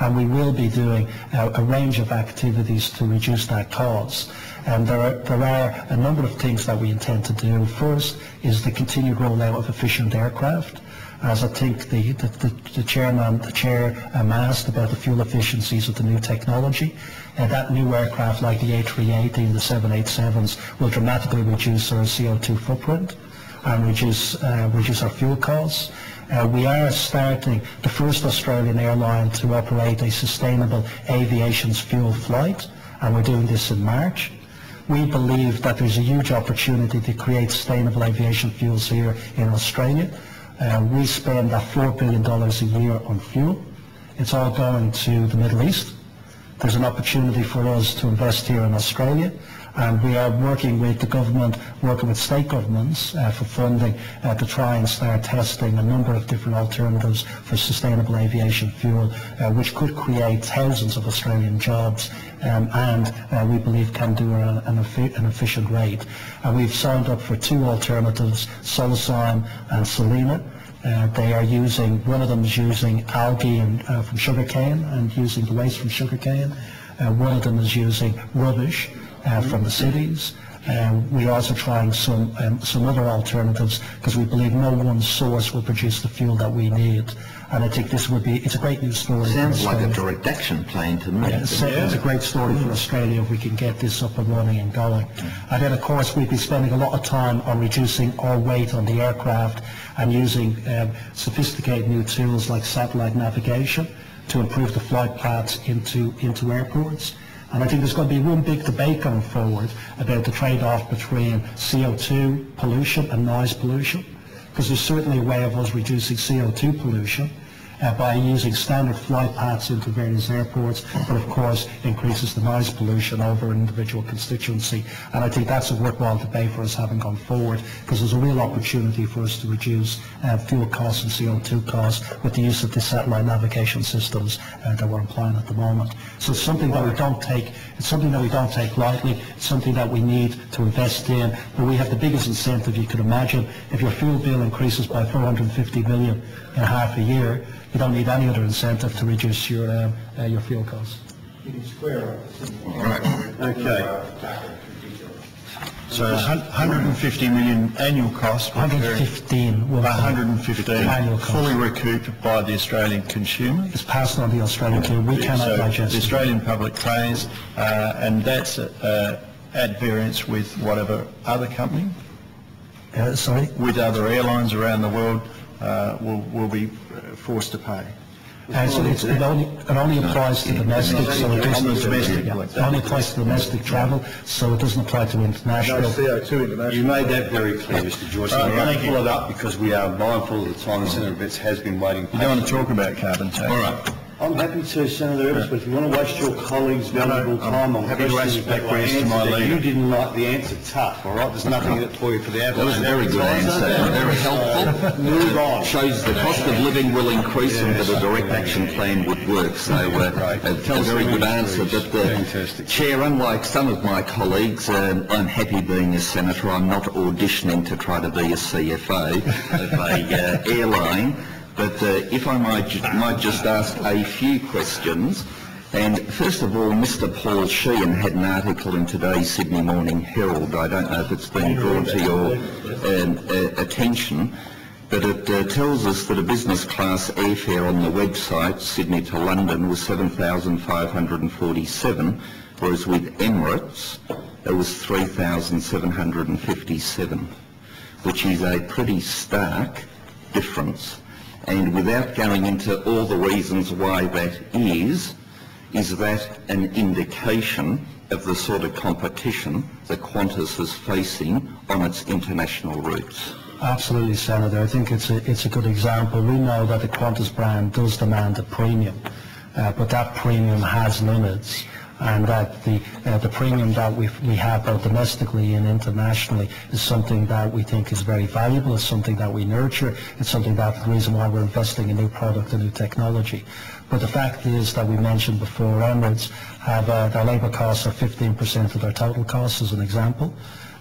and we will be doing a range of activities to reduce that cost. And there are a number of things that we intend to do. First is the continued rollout of efficient aircraft. As I think the chair asked about the fuel efficiencies of the new technology, that new aircraft like the A380 and the 787s will dramatically reduce our CO2 footprint and reduce our fuel costs. We are starting the first Australian airline to operate a sustainable aviation fuel flight, and we're doing this in March. We believe that there's a huge opportunity to create sustainable aviation fuels here in Australia. We spend that $4 billion a year on fuel. It's all going to the Middle East. There's an opportunity for us to invest here in Australia, and we are working with the government, working with state governments for funding to try and start testing a number of different alternatives for sustainable aviation fuel, which could create thousands of Australian jobs and we believe can do an efficient rate. We've signed up for 2 alternatives, Solozyme and Selena. They are using, one of them is using algae from sugarcane and using the waste from sugarcane. One of them is using rubbish from the cities. We're also trying some other alternatives because we believe no one source will produce the fuel that we need. And I think it's a great news story. Sounds like a direct action plan to me. Yeah, it's a great story for Australia if we can get this up and running and going. And then of course we've been spending a lot of time on reducing our weight on the aircraft and using sophisticated new tools like satellite navigation to improve the flight paths into airports. And I think there's going to be one big debate going forward about the trade-off between CO2 pollution and noise pollution, because there's certainly a way of us reducing CO2 pollution by using standard flight paths into various airports, but of course increases the noise pollution over an individual constituency. And I think that's a worthwhile debate for us having gone forward, because there's a real opportunity for us to reduce fuel costs and CO2 costs with the use of the satellite navigation systems that we're employing at the moment. So it's something that we don't take. It's something that we don't take lightly. It's something that we need to invest in. But we have the biggest incentive you could imagine. If your fuel bill increases by $450 million in half a year, you don't need any other incentive to reduce your fuel costs. Right. Okay. So 150 million annual cost. 115. 115 annual cost. Fully recouped by the Australian consumer. It's passed on to the Australian consumer. We cannot So digest the it. Australian public pays, and that's at variance with whatever other company, Sorry? with other airlines around the world will be forced to pay. So it only applies to domestic, so it doesn't, it only applies to domestic travel, so it doesn't apply to international. You made that very clear, Mr. Joyce. I'm going to pull it up because we are mindful of the time. The Senator Betts has been waiting. You don't want to talk about carbon tax? All right. I'm happy to, Senator Evans, but if you want to waste your colleagues' valuable time on questions that were answered that you didn't like the answer, tough, all right? There's nothing in it for you for the advertising. That was a very good answer, very helpful. Move on. Shows the cost of living will increase and that a direct action plan would work. So a very good answer. But Chair, unlike some of my colleagues, I'm happy being a senator. I'm not auditioning to try to be a CFO of a airline. But if I might just ask a few questions. And first of all, Mr. Paul Sheehan had an article in today's Sydney Morning Herald. I don't know if it's been drawn to your attention, but it tells us that a business class airfare on the website, Sydney to London, was $7,547, whereas with Emirates it was $3,757, which is a pretty stark difference. And without going into all the reasons why that is that an indication of the sort of competition that Qantas is facing on its international routes? Absolutely, Senator. I think it's a good example. We know that the Qantas brand does demand a premium, but that premium has limits, and that the premium that we have both domestically and internationally is something that we think is very valuable. It's something that we nurture. It's something that's the reason why we're investing in new product and new technology. But the fact is that we mentioned before, Emirates have their labour costs are 15% of their total costs, as an example.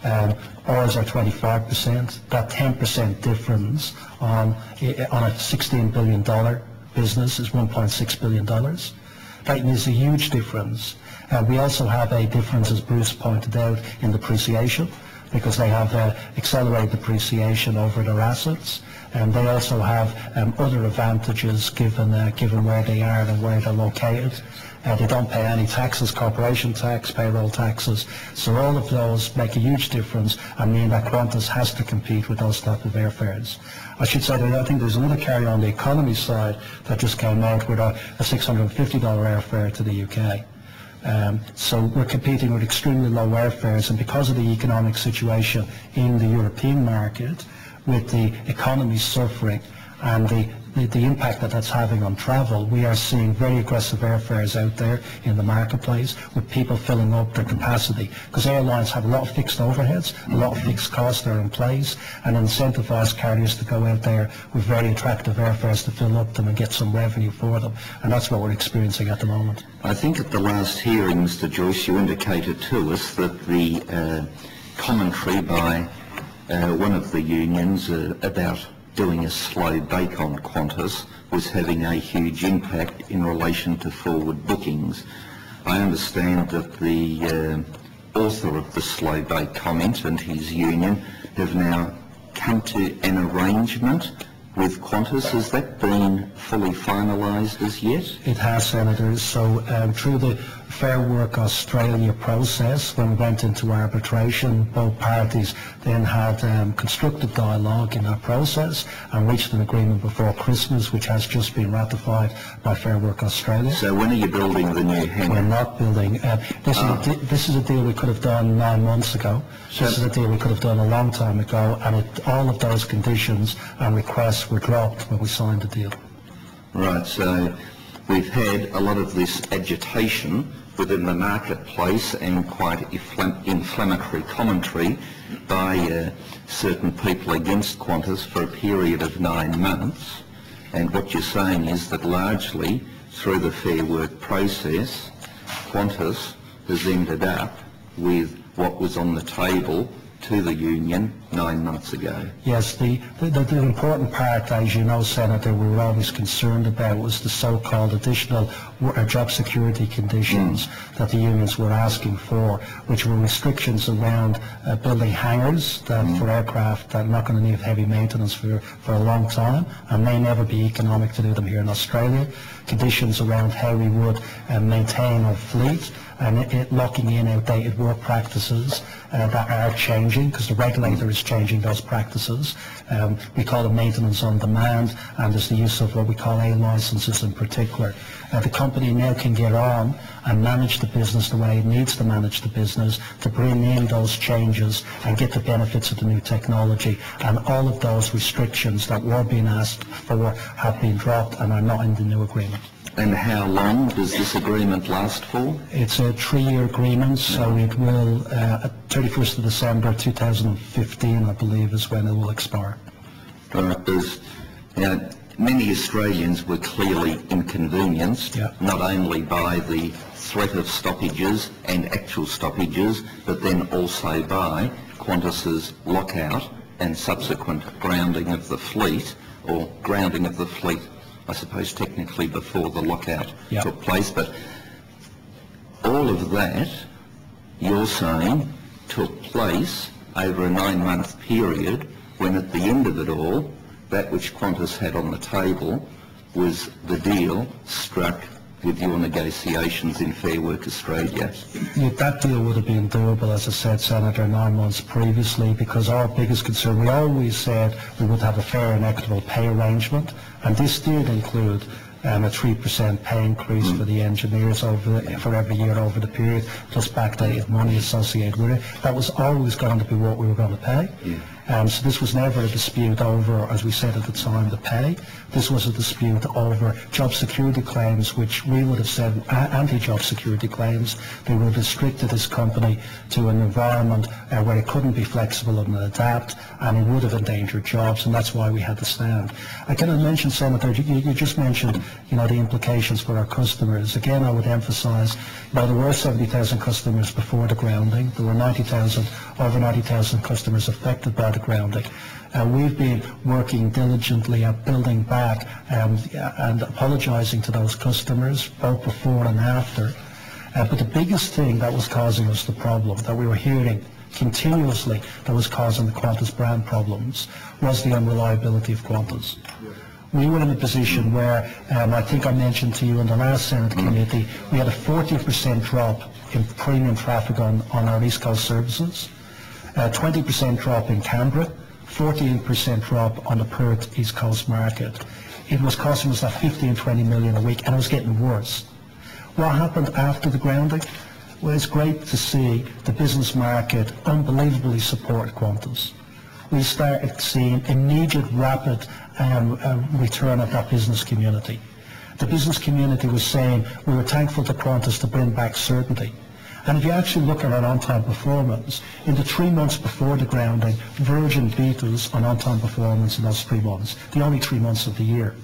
Ours are 25%. That 10% difference on a $16 billion business is $1.6 billion. That is a huge difference. We also have a difference, as Bruce pointed out, in depreciation, because they have accelerated depreciation over their assets, and they also have other advantages given where they are and where they're located. They don't pay any taxes, corporation tax, payroll taxes, so all of those make a huge difference and mean that Qantas has to compete with those type of airfares. I should say that I think there's another carrier on the economy side that just came out with a $650 airfare to the UK. So we're competing with extremely low airfares, and because of the economic situation in the European market, with the economy suffering and the impact that that's having on travel, we are seeing very aggressive airfares out there in the marketplace, with people filling up their capacity, because airlines have a lot of fixed overheads, a lot of fixed costs that are in place, and incentivise carriers to go out there with very attractive airfares to fill up them and get some revenue for them, and that's what we're experiencing at the moment. I think at the last hearing, Mr. Joyce, you indicated to us that the commentary by one of the unions about doing a slow bake on Qantas was having a huge impact in relation to forward bookings. I understand that the author of the slow bake comment and his union have now come to an arrangement with Qantas. Has that been fully finalised as yet? It has, Senator. So through the Fair Work Australia process, when we went into arbitration, both parties then had constructive dialogue in that process and reached an agreement before Christmas, which has just been ratified by Fair Work Australia. So when are you building the new hangar? We're not building. This is a deal we could have done 9 months ago. This is a deal we could have done a long time ago, and all of those conditions and requests were dropped when we signed the deal. Right, so we've had a lot of this agitation within the marketplace and quite inflammatory commentary by certain people against Qantas for a period of 9 months. And what you're saying is that largely through the Fair Work process, Qantas has ended up with what was on the table to the union 9 months ago. Yes, the important part, as you know, Senator, we were always concerned about was the so-called additional job security conditions that the unions were asking for, which were restrictions around building hangars for aircraft that are not going to need heavy maintenance for a long time and may never be economic to do them here in Australia, conditions around how we would maintain our fleet, and locking in outdated work practices that are changing changing because the regulator is changing those practices. We call it maintenance on demand, and there's the use of what we call A licenses in particular. The company now can get on and manage the business the way it needs to manage the business to bring in those changes and get the benefits of the new technology. And all of those restrictions that were being asked for have been dropped and are not in the new agreement. And how long does this agreement last for? It's a 3-year agreement, so it will, 31st of December 2015, I believe, is when it will expire. Many Australians were clearly inconvenienced, not only by the threat of stoppages and actual stoppages, but then also by Qantas's lockout and subsequent grounding of the fleet, or grounding of the fleet, I suppose technically before the lockout took place. But all of that, you're saying, took place over a 9-month period when at the end of it all, that which Qantas had on the table was the deal struck with your negotiations in Fair Work Australia. That deal would have been doable, as I said, Senator, 9 months previously, because our biggest concern, we always said we would have a fair and equitable pay arrangement, and this did include a 3% pay increase for the engineers for every year over the period, plus backdated money associated with it. That was always going to be what we were going to pay. So this was never a dispute over, as we said at the time, the pay. This was a dispute over job security claims, which we would have said anti-job security claims. They would have restricted this company to an environment where it couldn't be flexible and adapt, and it would have endangered jobs, and that's why we had to stand. I cannot mention, Senator, you just mentioned, the implications for our customers. Again, I would emphasise, there were 70,000 customers before the grounding. There were over 90,000 customers affected by the grounding. We've been working diligently at building back and apologising to those customers, both before and after. But the biggest thing that was causing us the problem, that we were hearing continuously that was causing the Qantas brand problems, was the unreliability of Qantas. We were in a position where, I think I mentioned to you in the last Senate committee, we had a 40% drop in premium traffic on our East Coast services, 20% drop in Canberra, 14% drop on the Perth East Coast market. It was costing us that 15-20 million a week, and it was getting worse. What happened after the grounding? Well, it's great to see the business market unbelievably support Qantas. We started seeing immediate, rapid return of that business community. The business community was saying we were thankful to Qantas to bring back certainty. And if you actually look at our on-time performance, in the 3 months before the grounding, Virgin beat us on on-time performance in those 3 months, the only 3 months of the year.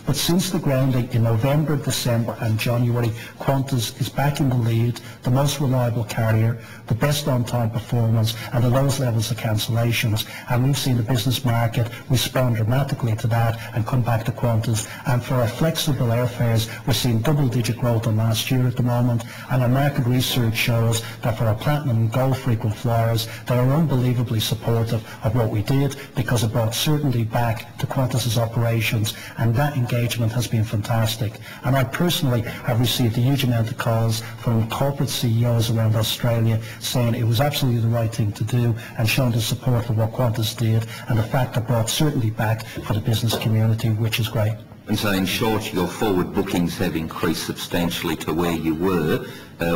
But since the grounding in November, December and January, Qantas is back in the lead, the most reliable carrier, the best on-time performance and the lowest levels of cancellations. And we've seen the business market respond dramatically to that and come back to Qantas. And for our flexible airfares, we're seeing double-digit growth on last year at the moment. And our market research shows that for our Platinum and Gold frequent flyers, they are unbelievably supportive of what we did because it brought certainty back to Qantas's operations, and that engagement has been fantastic. And I personally have received a huge amount of calls from corporate CEOs around Australia saying it was absolutely the right thing to do and showing the support for what Qantas did and the fact that brought certainty back for the business community, which is great. And so in short, your forward bookings have increased substantially to where you were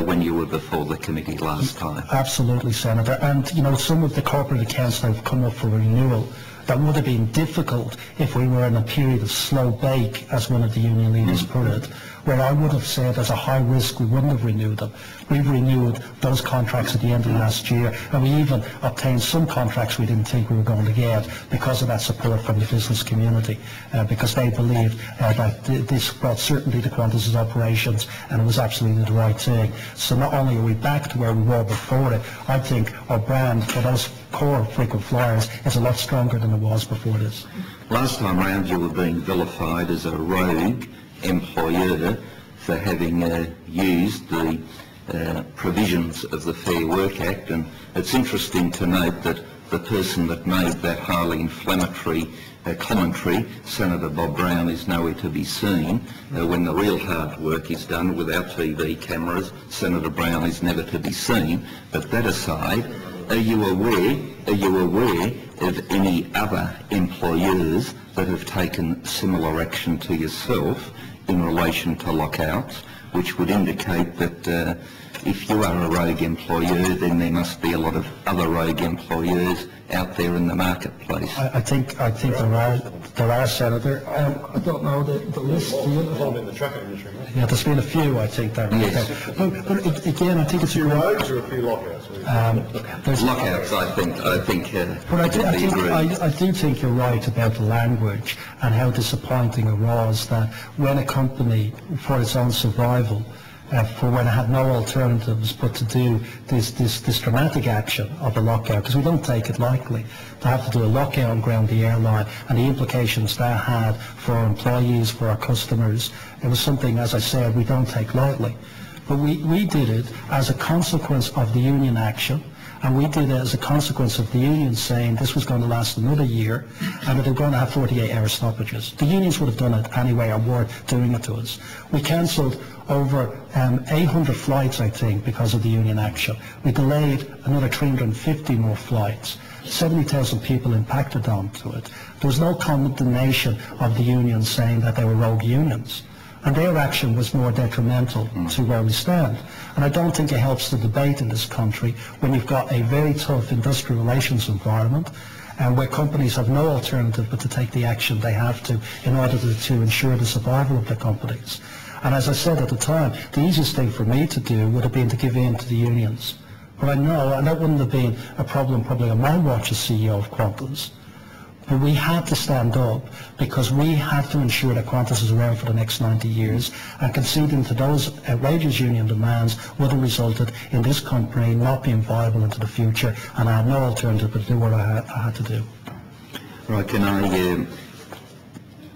when you were before the committee last time. Absolutely, Senator. And some of the corporate accounts that have come up for renewal, that would have been difficult if we were in a period of slow bake, as one of the union leaders put it, where I would have said as a high risk we wouldn't have renewed them. We've renewed those contracts at the end of last year, and we even obtained some contracts we didn't think we were going to get because of that support from the business community, because they believed that this brought certainty to Qantas's operations and it was absolutely the right thing. So not only are we back to where we were before it, I think our brand for those core frequent flyers is a lot stronger than it was before this. Last time round you were being vilified as a rogue employer for having used the provisions of the Fair Work Act, and it's interesting to note that the person that made that highly inflammatory commentary, Senator Bob Brown, is nowhere to be seen. When the real hard work is done without TV cameras, Senator Brown is never to be seen. But that aside, are you aware are you aware of any other employers that have taken similar action to yourself in relation to lockouts, which would indicate that if you are a rogue employer, then there must be a lot of other rogue employers out there in the marketplace? I think there are, Senator. I don't know the list. In the trucking industry, mate. Yeah, there's been a few, I think. That Yes. But again, I think it's a Roads or a few lockouts? there's Lockouts, I think But would be agreed. I do think you're right about the language and how disappointing it was that when a company, for its own survival, for when it had no alternatives but to do this dramatic action of a lockout, because we don't take it lightly, to have to do a lockout and ground the airline and the implications that had for our employees, for our customers. It was something, as I said, we don't take lightly. But we did it as a consequence of the union action, and we did it as a consequence of the union saying this was going to last another year and that they were going to have 48-hour stoppages. The unions would have done it anyway or were doing it to us. We cancelled over 800 flights, I think, because of the union action. We delayed another 350 more flights. 70,000 people impacted onto it. There was no condemnation of the unions saying that they were rogue unions. And their action was more detrimental to where we stand. And I don't think it helps the debate in this country when you've got a very tough industrial relations environment and where companies have no alternative but to take the action they have to in order to ensure the survival of their companies. And as I said at the time, the easiest thing for me to do would have been to give in to the unions. But I know, and that wouldn't have been a problem probably on my watch as CEO of Qantas, but we had to stand up because we had to ensure that Qantas is around for the next 90 years, and conceding to those outrageous union demands would have resulted in this company not being viable into the future, and I had no alternative but to do what I had to do. Right, can I,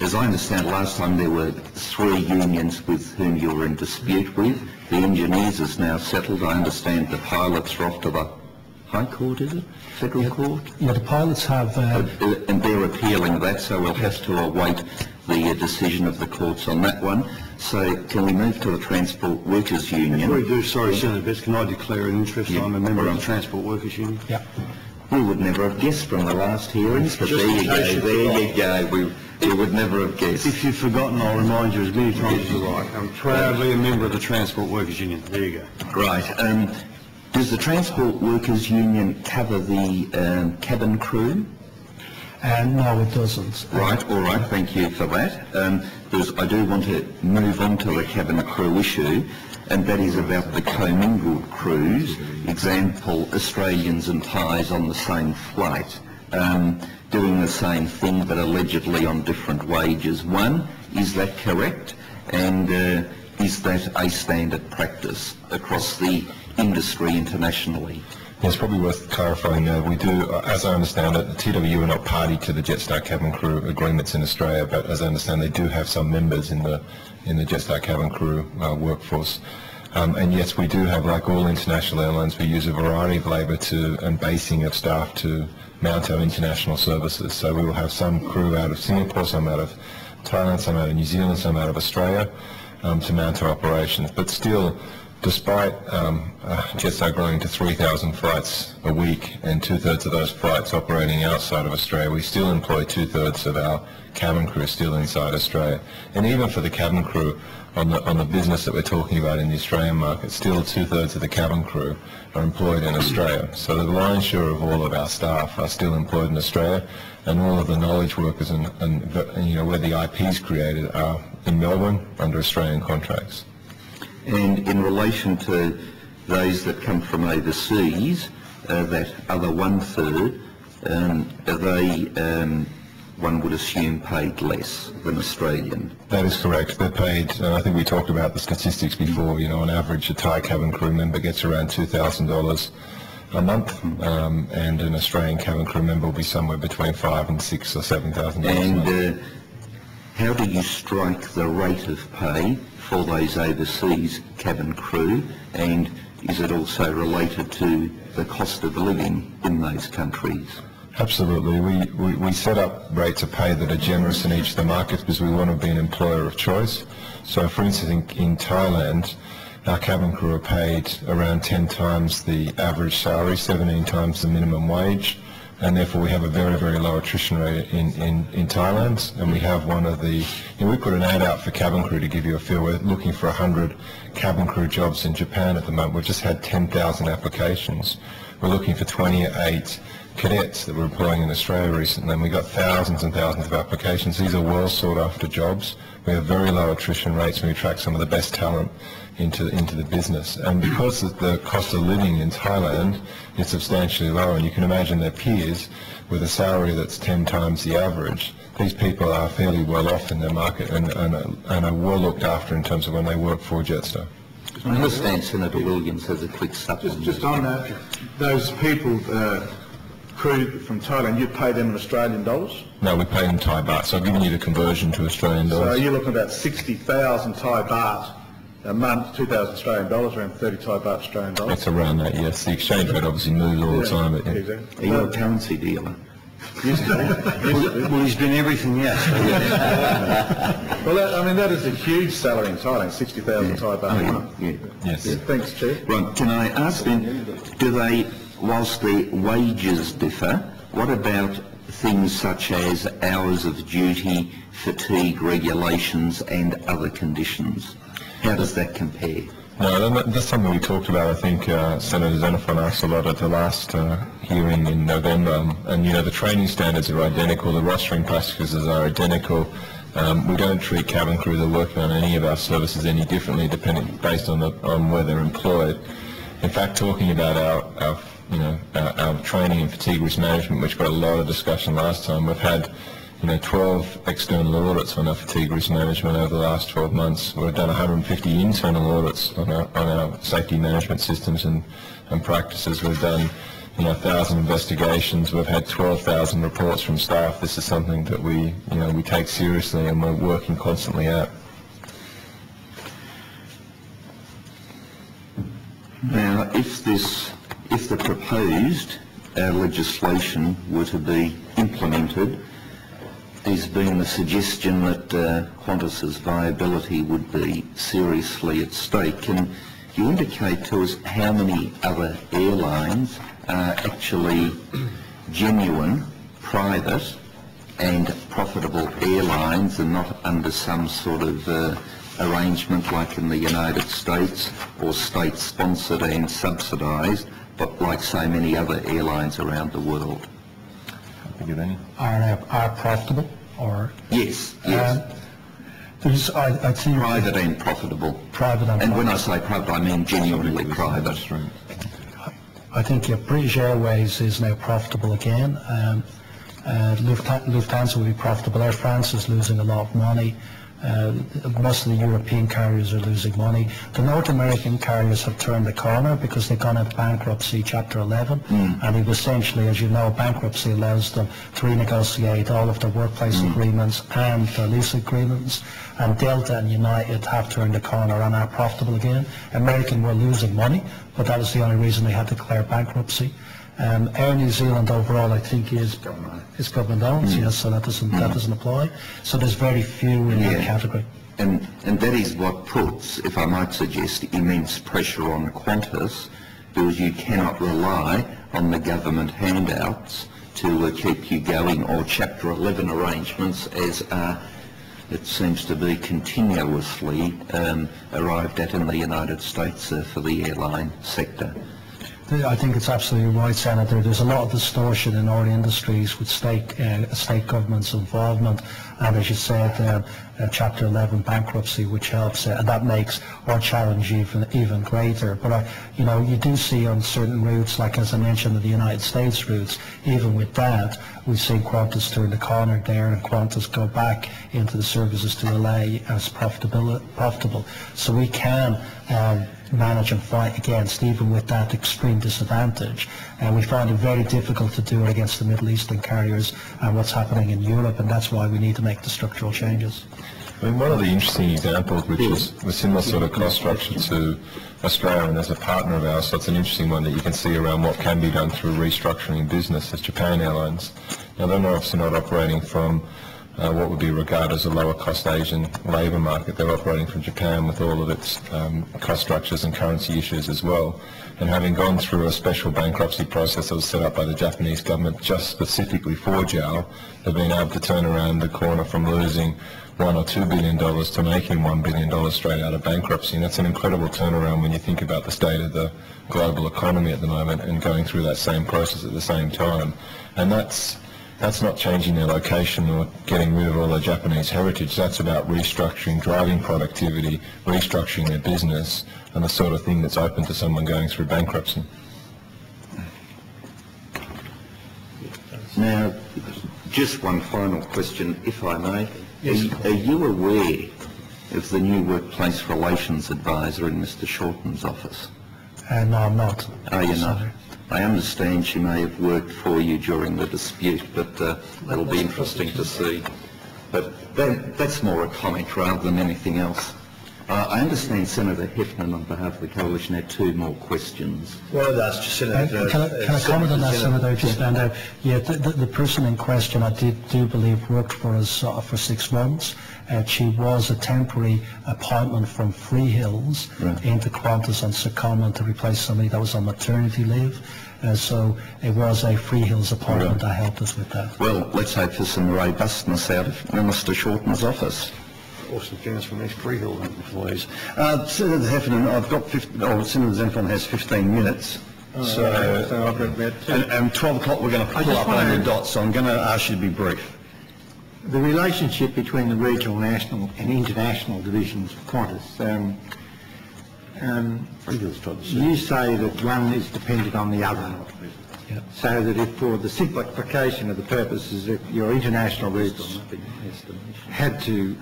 as I understand, last time there were 3 unions with whom you were in dispute with. The engineers is now settled. I understand the pilots are off to the High Court, is it? Federal Court? Yeah, the pilots have... and they're appealing that, so we'll have to await the decision of the courts on that one. So can we move to the Transport Workers Union? Before we do, sorry, Senator Best, can I declare an interest? I'm a member of the Transport Workers Union. Yeah. We would never have guessed from the last hearings, but there you go. We would never have guessed. If you've forgotten, I'll remind you as many times as you like. I'm proudly a member of the Transport Workers Union. There you go. Right. Does the Transport Workers Union cover the cabin crew? No, it doesn't. Right, all right, thank you for that. I do want to move on to the cabin crew issue, and that is about the commingled crews. Example, Australians and Thais on the same flight, doing the same thing but allegedly on different wages. One, is that correct? And is that a standard practice across the industry internationally? It's probably worth clarifying that we do, as I understand it, the TWU are not party to the Jetstar cabin crew agreements in Australia, but as I understand they do have some members in the Jetstar cabin crew workforce. And yes, we do have, like all international airlines, we use a variety of labour and basing of staff to mount our international services. So we will have some crew out of Singapore, some out of Thailand, some out of New Zealand, some out of Australia to mount our operations. But still, despite Jetstar growing to 3,000 flights a week and 2/3 of those flights operating outside of Australia, we still employ 2/3 of our cabin crew still inside Australia. And even for the cabin crew, on the business that we're talking about in the Australian market, still 2/3 of the cabin crew are employed in Australia. So the lion's share of all of our staff are still employed in Australia, and all of the knowledge workers and where the IP is created are in Melbourne under Australian contracts. And in relation to those that come from overseas, that other 1/3, are they, one would assume, paid less than Australian? That is correct. They're paid, I think we talked about the statistics before, on average a Thai cabin crew member gets around $2,000 a month, and an Australian cabin crew member will be somewhere between $5,000 and $6,000 or $7,000 a month. And how do you strike the rate of pay for those overseas cabin crew, and is it also related to the cost of living in those countries? Absolutely. We set up rates of pay that are generous in each of the markets because we want to be an employer of choice. So for instance, in Thailand, our cabin crew are paid around 10 times the average salary, 17 times the minimum wage. and therefore we have a very, very low attrition rate in Thailand, and we have one of the, we put an ad out for cabin crew to give you a feel. We're looking for 100 cabin crew jobs in Japan at the moment. We've just had 10,000 applications. We're looking for 28 cadets that we're employing in Australia recently, and we got thousands and thousands of applications. These are well sought after jobs. We have very low attrition rates, and we attract some of the best talent into the business. And because the cost of living in Thailand is substantially lower, and you can imagine their peers with a salary that's 10 times the average, these people are fairly well off in their market and are well looked after in terms of when they work for Jetstar. I understand Senator Williams has a quick supplement. Just on that, those people, crew from Thailand, you pay them in Australian dollars? No, we pay in Thai baht, so I've given you the conversion to Australian dollars. So you're looking at about 60,000 Thai baht a month, 2,000 Australian dollars, around 30 Thai baht Australian dollars. It's around that, yes. The exchange rate obviously moves all the time. But, yeah. Exactly. Are you a currency dealer? Used to be. Well, he's been everything, yes. Well, that is a huge salary in Thailand, 60,000 Thai baht a month. Yes. Yeah, thanks, Chair. Right, can I ask then, do they, whilst the wages differ, what about things such as hours of duty, fatigue regulations and other conditions? How does that compare? No, that's something we talked about. I think Senator Xenophon asked a lot at the last hearing in November. And, the training standards are identical, the rostering practices are identical. We don't treat cabin crew that are working on any of our services any differently based on where they're employed. In fact, talking about our training and fatigue risk management, which got a lot of discussion last time, we've had 12 external audits on our fatigue risk management over the last 12 months. We've done 150 internal audits on our safety management systems and practices. We've done 1,000 investigations. We've had 12,000 reports from staff. This is something that we take seriously and we're working constantly at. Now, if the proposed legislation were to be implemented, there's been the suggestion that Qantas's viability would be seriously at stake. Can you indicate to us how many other airlines are actually genuine, private and profitable airlines and not under some sort of arrangement like in the United States or state-sponsored and subsidised, but like so many other airlines around the world? Are profitable or? Yes. There's, I think, private and profitable. Private and when I say private, I mean genuinely private. I think British Airways is now profitable again. Lufthansa will be profitable. Air France is losing a lot of money. Most of the European carriers are losing money. The North American carriers have turned the corner because they've gone into bankruptcy, Chapter 11, and it essentially, as you know, bankruptcy allows them to renegotiate all of their workplace agreements and their lease agreements. And Delta and United have turned the corner and are profitable again. American were losing money, but that was the only reason they had to declare bankruptcy. Air New Zealand overall, I think, is government owned, yes, so that doesn't apply. So there's very few in that category. And that is what puts, if I might suggest, immense pressure on Qantas, because you cannot rely on the government handouts to keep you going, or Chapter 11 arrangements as it seems to be continuously arrived at in the United States for the airline sector. I think it's absolutely right, Senator. There's a lot of distortion in our industries with state government's involvement, and as you said, Chapter 11 bankruptcy, which helps, and that makes our challenge even greater. But you do see on certain routes, like as I mentioned, the United States routes, even with that, we've seen Qantas turn the corner there, and Qantas go back into the services to LA as profitable. So we can manage and fight against, even with that extreme disadvantage. And we find it very difficult to do it against the Middle Eastern carriers and what's happening in Europe, and that's why we need to make the structural changes. I mean, one of the interesting examples, which is a similar sort of cost structure to Australia and as a partner of ours, so it's an interesting one that you can see around what can be done through restructuring business, as Japan Airlines. Now, they're obviously not operating from what would be regarded as a lower-cost Asian labour market. They're operating from Japan with all of its cost structures and currency issues as well. And having gone through a special bankruptcy process that was set up by the Japanese government just specifically for JAL, they've been able to turn around the corner from losing $1 or $2 billion to making $1 billion straight out of bankruptcy. And that's an incredible turnaround when you think about the state of the global economy at the moment and going through that same process at the same time. And that's not changing their location or getting rid of all their Japanese heritage. That's about restructuring, driving productivity, restructuring their business, and the sort of thing that's open to someone going through bankruptcy. Now, just one final question, if I may. Yes. Are you aware of the new workplace relations advisor in Mr. Shorten's office? No, I'm not. Are you not? I understand she may have worked for you during the dispute, but that'll be interesting to see. But that's more a comment rather than anything else. I understand Senator Heffernan on behalf of the Coalition had two more questions. Well, that's just Senator. Can I comment on that, Senator? I just found out. Yeah, the person in question, I do believe, worked for us for 6 months. She was a temporary appointment from Freehills into Qantas and secondment to replace somebody that was on maternity leave. So it was a Freehills appointment that helped us with that. Well, let's hope for some robustness out of Minister Shorten's office. Awesome things from these Freehill employees. Senator Heffernan, I've got Senator Xenophon has 15 minutes. So I've got about 2. And 12 o'clock we're going to pull up on the dot, so I'm going to ask you to be brief. The relationship between the regional, national and international divisions of Qantas, you say that one is dependent on the other. Yeah. So that if for the simplification of the purposes that your international routes had to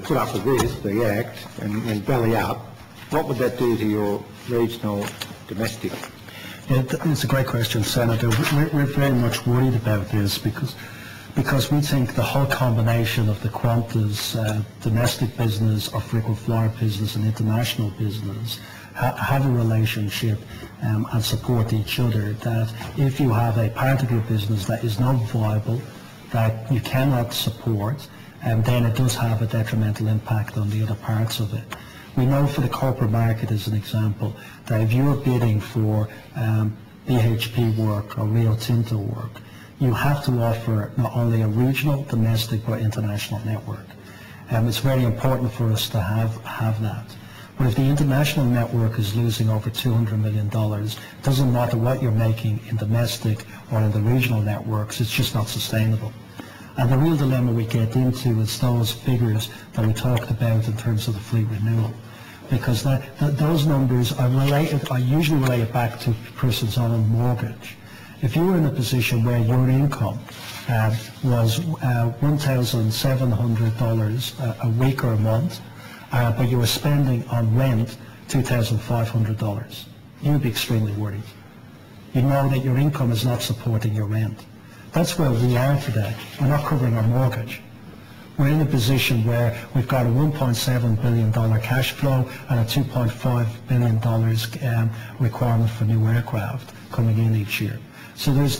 put up with this, the Act, and belly up, what would that do to your regional domestic? Yeah, it's a great question, Senator. We're very much worried about this because we think the whole combination of the Qantas domestic business, or frequent flyer business and international business have a relationship and support each other, that if you have a part of your business that is not viable, that you cannot support, and then it does have a detrimental impact on the other parts of it. We know for the corporate market, as an example, that if you're bidding for BHP work or Rio Tinto work, you have to offer not only a regional, domestic, but international network. It's very important for us to have that. But if the international network is losing over $200 million, it doesn't matter what you're making in domestic or in the regional networks, it's just not sustainable. And the real dilemma we get into is those figures that we talked about in terms of the fleet renewal. Because those numbers are usually related back to a person's own mortgage. If you were in a position where your income was $1,700 a week or a month, but you were spending on rent $2,500, you would be extremely worried. You know that your income is not supporting your rent. That's where we are today. We're not covering our mortgage. We're in a position where we've got a $1.7 billion cash flow and a $2.5 billion requirement for new aircraft coming in each year. So there's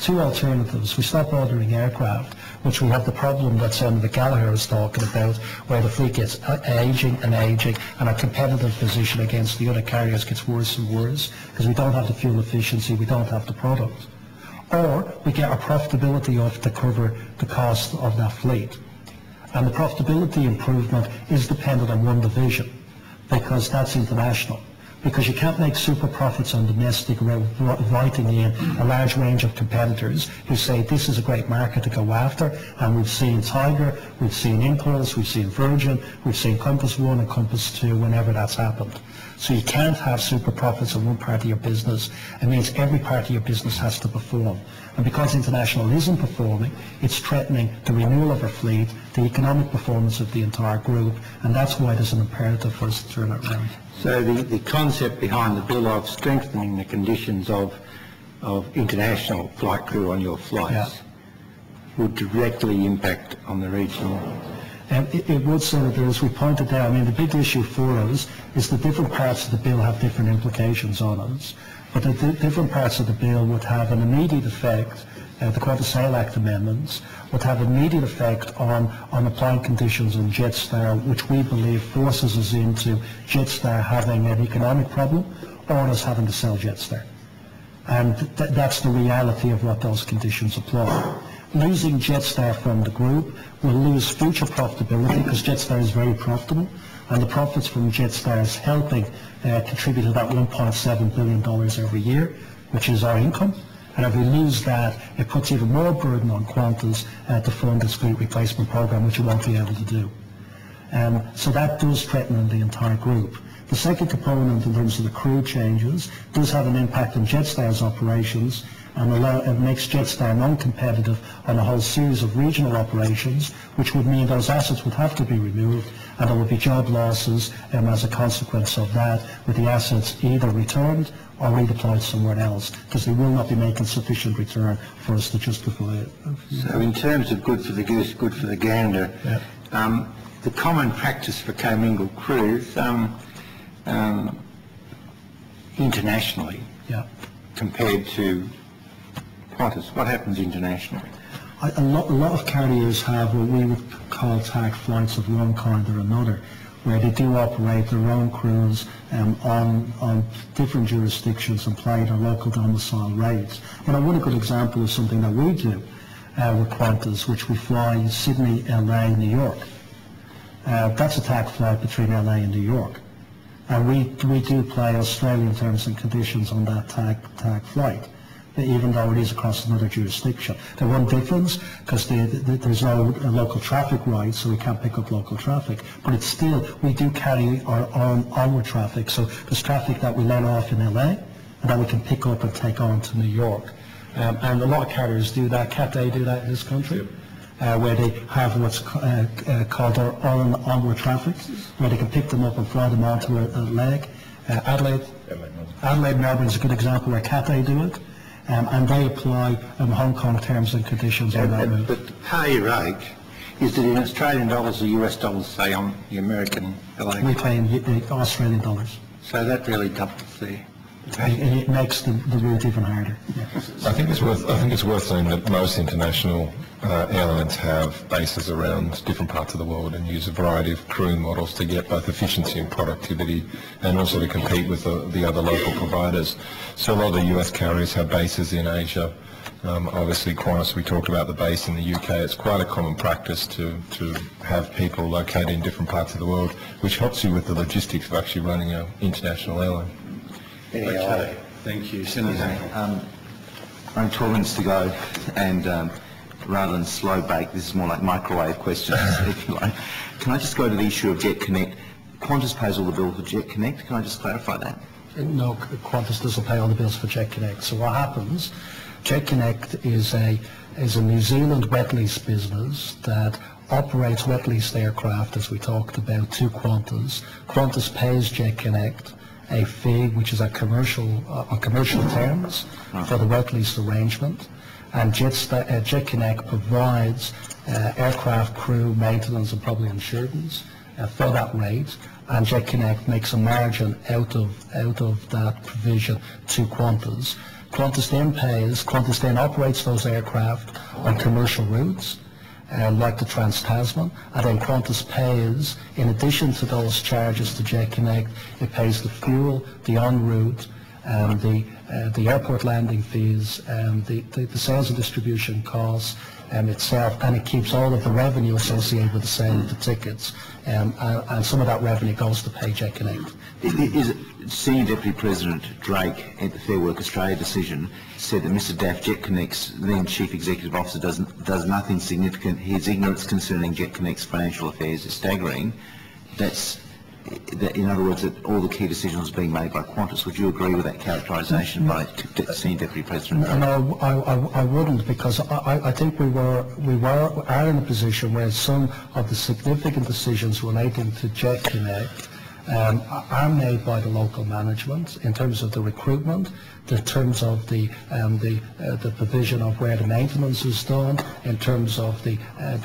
two alternatives. We stop ordering aircraft, which we have the problem that Senator Gallagher was talking about, where the fleet gets aging, and our competitive position against the other carriers gets worse and worse because we don't have the fuel efficiency, we don't have the product. Or we get our profitability up to cover the cost of that fleet. And the profitability improvement is dependent on one division, because that's international. Because you can't make super profits on domestic inviting in a large range of competitors who say this is a great market to go after, and we've seen Tiger, we've seen Impulse, we've seen Virgin, we've seen Compass 1 and Compass 2 whenever that's happened. So you can't have super profits on one part of your business. It means every part of your business has to perform. And because international isn't performing, it's threatening the renewal of our fleet, the economic performance of the entire group, and that's why there's an imperative for us to turn it around. So the concept behind the bill of strengthening the conditions of international flight crew on your flights would directly impact on the regional. It would, Senator, as we pointed out. I mean, the big issue for us is the different parts of the bill have different implications on us. But the different parts of the bill would have an immediate effect the Qantas Sale Act amendments, would have immediate effect on applying conditions on Jetstar, which we believe forces us into Jetstar having an economic problem or us having to sell Jetstar. And that's the reality of what those conditions apply. Losing Jetstar from the group will lose future profitability, because Jetstar is very profitable, and the profits from Jetstar is helping contribute to that $1.7 billion every year, which is our income. And if we lose that, it puts even more burden on Qantas to fund its fleet replacement program, which it won't be able to do. So that does threaten the entire group. The second component, in terms of the crew changes, does have an impact on Jetstar's operations, and it makes Jetstar non-competitive on a whole series of regional operations, which would mean those assets would have to be removed, and there would be job losses as a consequence of that, with the assets either returned or redeployed somewhere else, because they will not be making sufficient return for us to justify it. So in terms of good for the goose, good for the gander, the common practice for commingled crews internationally compared to Qantas, what happens internationally? A lot of carriers have what we would call tag flights of one kind or another, where they do operate their own crews on different jurisdictions and pay their local domicile rates. And one good example is something that we do with Qantas, which we fly Sydney, LA, New York. That's a tag flight between LA and New York. And we do play Australian terms and conditions on that tag flight, even though it is across another jurisdiction. The one difference, because there's no local traffic rights, so we can't pick up local traffic, but it's still, we do carry our own onward traffic, so there's traffic that we let off in LA, and that we can pick up and take on to New York. And a lot of carriers do that. Cathay do that in this country, where they have what's called their own onward traffic, where they can pick them up and fly them onto a leg. Adelaide, Melbourne is a good example where Cathay do it. And they apply Hong Kong terms and conditions on that route. But the pay rate, is it in Australian dollars or US dollars, say, on the American LA? We pay in Australian dollars. So that really doubles there. And it makes the route even harder. Yeah. I think it's worth saying that most international airlines have bases around different parts of the world and use a variety of crewing models to get both efficiency and productivity, and also to compete with the other local providers. So a lot of the US carriers have bases in Asia. Obviously, Qantas, we talked about the base in the UK. It's quite a common practice to have people located in different parts of the world, which helps you with the logistics of actually running an international airline. Okay. Thank you. Senator. Only 12 minutes to go, and rather than slow bake, this is more like microwave questions, if you like. Can I just go to the issue of Jet Connect? Qantas pays all the bill for Jet Connect. Can I just clarify that? No, Qantas doesn't pay all the bills for Jet Connect. So what happens, Jet Connect is a New Zealand wet lease business that operates wet leased aircraft, as we talked about, to Qantas. Qantas pays Jet Connect a fee which is on commercial terms for the wet lease arrangement, and Jet Connect provides aircraft crew maintenance and probably insurance for that rate, and Jet Connect makes a margin out of that provision to Qantas. Qantas then operates those aircraft on commercial routes, like the Trans-Tasman, and then Qantas pays, in addition to those charges to Jet Connect, it pays the fuel, the en route, the airport landing fees, the sales and distribution costs itself, and it keeps all of the revenue associated with the sale of the tickets, and some of that revenue goes to pay Jet Connect. Senior Deputy President Drake at the Fair Work Australia decision said that Mr Daff, Jet Connect's then Chief Executive Officer, does nothing significant. His ignorance concerning Jet Connect's financial affairs is staggering. In other words, that all the key decisions are being made by Qantas. Would you agree with that characterisation by Senior Deputy President Drake? No, I wouldn't, because I think we are in a position where some of the significant decisions relating to Jet Connect are made by the local management in terms of the recruitment, in terms of the provision of where the maintenance is done, in terms of the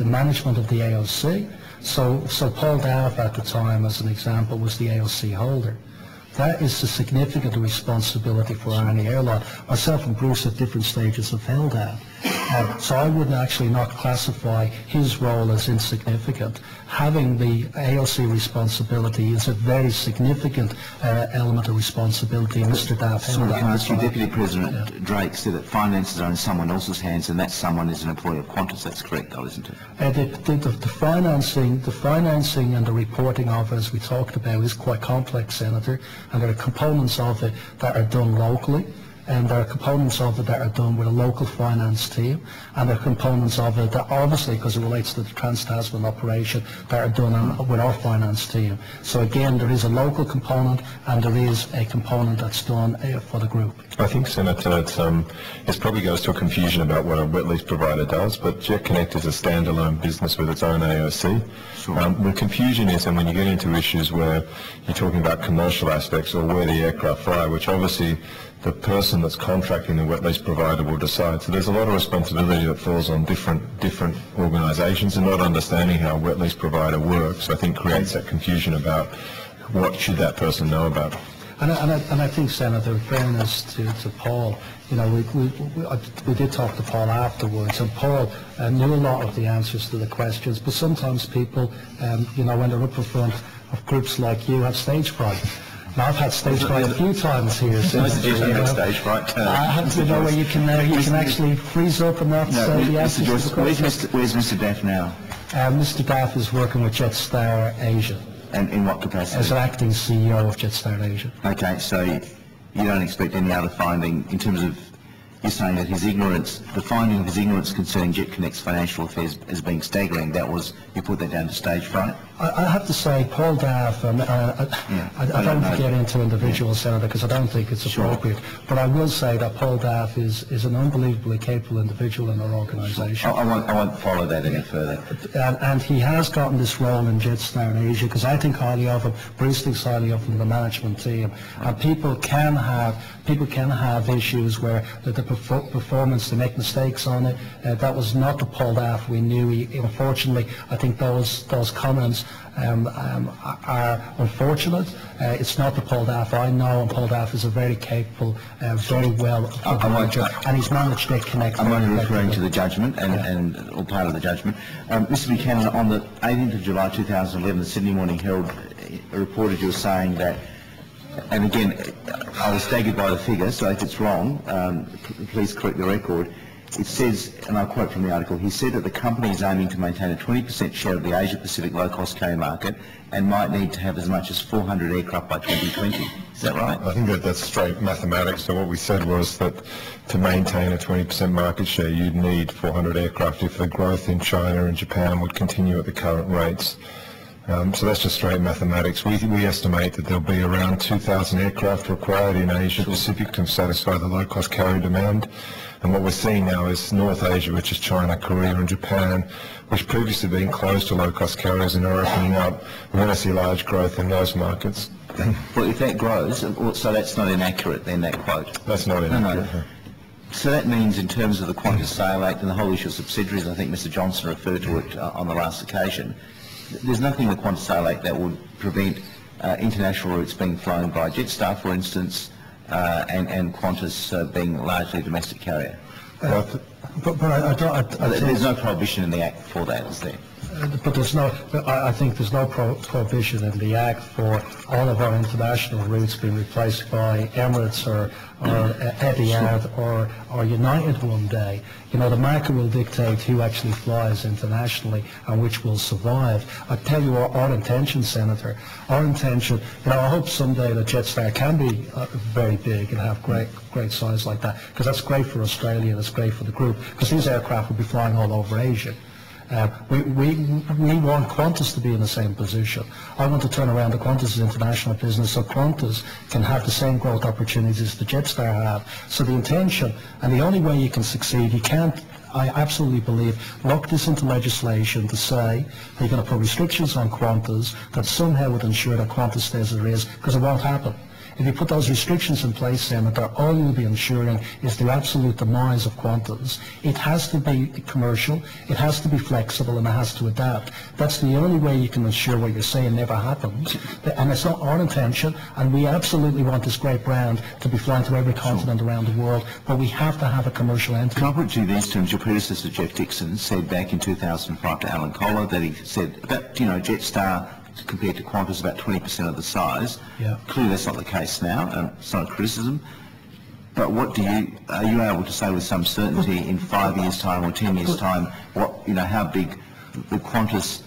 management of the AOC. So Paul Daff at the time, as an example, was the AOC holder. That is a significant responsibility for any airline. Myself and Bruce at different stages have held that. So I would actually not classify his role as insignificant. Having the AOC responsibility is a very significant element of responsibility. Mr. Daff. So can I ask you, Deputy President Drake said that finances are in someone else's hands, and that someone is an employee of Qantas. That's correct, though, isn't it? The financing and the reporting of it, as we talked about, is quite complex, Senator, and there are components of it that are done locally, and there are components of it that are done with a local finance team, and there are components of it that obviously, because it relates to the Trans-Tasman operation, that are done with our finance team. So again, there is a local component and there is a component that's done for the group. I think, Senator, it probably goes to a confusion about what a wet lease provider does, but JetConnect is a standalone business with its own AOC. Sure. The confusion is, and when you get into issues where you're talking about commercial aspects or where the aircraft fly, which obviously the person that's contracting the wet lease provider will decide. So there's a lot of responsibility that falls on different organisations, and not understanding how a wet lease provider works, I think, creates that confusion about what should that person know about. And I think, Senator, in fairness to Paul, you know, we did talk to Paul afterwards, and Paul knew a lot of the answers to the questions, but sometimes people, you know, when they're up in front of groups like you, have stage fright. Now, I've had stage fright a few times here. Stage fright. You know, where you can actually freeze up and not say the answers to the questions. Where's Mr. Daff now? Mr. Daff is working with Jetstar Asia. And in what capacity? As an acting CEO of Jetstar Asia. Okay, so you don't expect any other finding in terms of, you're saying that his ignorance, the finding of his ignorance concerning JetConnect's financial affairs as being staggering, that was, you put that down to stage fright? I have to say, Paul Daff, I don't get into individuals, Senator, because I don't think it's appropriate, but I will say that Paul Daff is an unbelievably capable individual in our organisation. I won't follow that any further. And he has gotten this role in Jetstar Asia, because I think highly of him, Bruce thinks highly of him, in the management team, and people can have issues where the performance, they make mistakes on it. That was not the Paul Daff we knew. Unfortunately, I think those comments are unfortunate. It's not the Paul Daff I know, and Paul Daff is a very capable, very well manager, and he's managed JetConnect. I'm only referring to the judgment or part of the judgment. Mr. Buchanan, on the 18th of July 2011, the Sydney Morning Herald reported you were saying that, and again, I was staggered by the figure, so if it's wrong, please correct the record. It says, and I'll quote from the article, he said that the company is aiming to maintain a 20% share of the Asia-Pacific low-cost carrier market and might need to have as much as 400 aircraft by 2020. Is that right? I think that's straight mathematics. So what we said was that to maintain a 20% market share, you'd need 400 aircraft if the growth in China and Japan would continue at the current rates. So that's just straight mathematics. We estimate that there'll be around 2,000 aircraft required in Asia-Pacific to satisfy the low-cost carrier demand. And what we're seeing now is North Asia, which is China, Korea and Japan, which previously been closed to low-cost carriers and are opening up. We're going to see large growth in those markets. Well, if that grows, so that's not inaccurate then, that quote? That's not inaccurate. No. So that means in terms of the Qantas Sale Act and the whole issue of subsidiaries, I think Mr. Johnson referred to it on the last occasion, there's nothing in the Qantas Sale Act that would prevent international routes being flown by Jetstar, for instance, and Qantas being largely a domestic carrier. But there's no prohibition in the Act for that, is there? But there's no, I think there's no prohibition in the Act for all of our international routes being replaced by Emirates or Etihad or United one day. You know, the market will dictate who actually flies internationally and which will survive. I tell you our intention, Senator, our intention, you know, I hope someday that Jetstar can be very big and have great size like that, because that's great for Australia, that's great for the group, because these aircraft will be flying all over Asia. We want Qantas to be in the same position. I want to turn around the Qantas' international business so Qantas can have the same growth opportunities that Jetstar have. So the intention, and the only way you can succeed, you can't, I absolutely believe, lock this into legislation to say they're going to put restrictions on Qantas that somehow would ensure that Qantas stays as it is, because it won't happen. If you put those restrictions in place, Senator, all you'll be ensuring is the absolute demise of Qantas. It has to be commercial, it has to be flexible, and it has to adapt. That's the only way you can ensure what you're saying never happens. And it's not our intention, and we absolutely want this great brand to be flying to every continent around the world, but we have to have a commercial entity. Can I put it to you these terms? Your predecessor, Jeff Dixon, said back in 2005 to Alan Kohler that he said that, Jetstar compared to Qantas about 20% of the size. Yeah. Clearly that's not the case now, and it's not a criticism. But are you able to say with some certainty in 5 years' time or 10 years' time how big the Qantas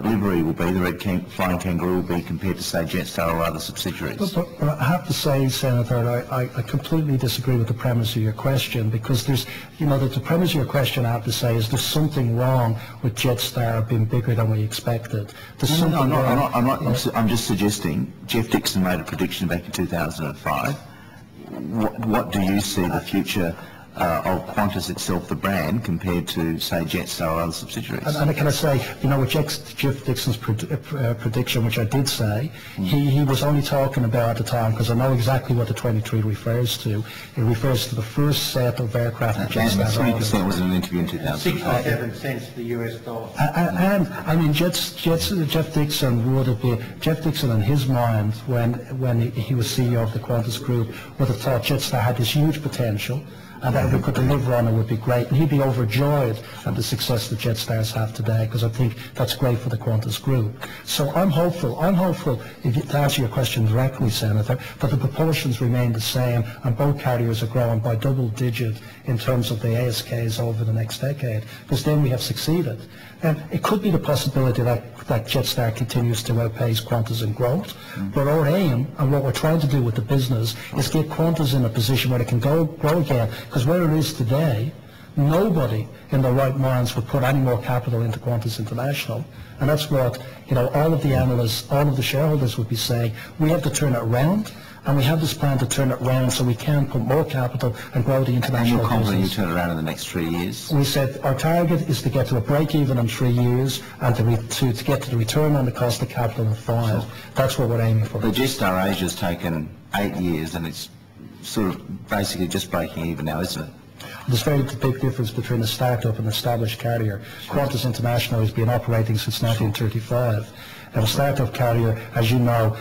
livery will be, the Red Flying Kangaroo will be compared to, say, Jetstar or other subsidiaries? But I have to say, Senator, I completely disagree with the premise of your question, because there's, the premise of your question, I have to say, is there's something wrong with Jetstar being bigger than we expected. I'm just suggesting, Jeff Dixon made a prediction back in 2005. What do you see the future of Qantas itself, the brand, compared to, say, Jetstar or other subsidiaries? And can I say, with Jeff Dixon's prediction, which I did say, he was only talking about at the time, because I know exactly what the 23 refers to. It refers to the first set of aircraft that Jetstar and 20% was in an interview in 2005. 67 cents to the US dollar. And I mean, Jeff Dixon would have been, Jeff Dixon in his mind, when he was CEO of the Qantas Group, would have thought Jetstar had this huge potential, and that if we could deliver on it would be great. And he'd be overjoyed at the success that Jetstars have today, because I think that's great for the Qantas Group. So I'm hopeful, to answer your question directly, Senator, that the proportions remain the same, and both carriers are growing by double digit in terms of the ASKs over the next decade, because then we have succeeded. And it could be the possibility that Jetstar continues to outpace Qantas in growth, but our aim, and what we're trying to do with the business, is get Qantas in a position where it can grow again, because where it is today, nobody in their right minds would put any more capital into Qantas International. And that's what, all of the analysts, all of the shareholders would be saying. We have to turn it around, and we have this plan to turn it around so we can put more capital and grow the international business. And you're confident you turn it around in the next 3 years? We said our target is to get to a break-even in 3 years, and to get to the return on the cost of capital in 5. That's what we're aiming for. The Jetstar Asia's taken 8 years, and it's sort of basically just breaking even now, isn't it? There's a very big difference between a start-up and an established carrier. Qantas International has been operating since 1935. And a start-up carrier, as you know,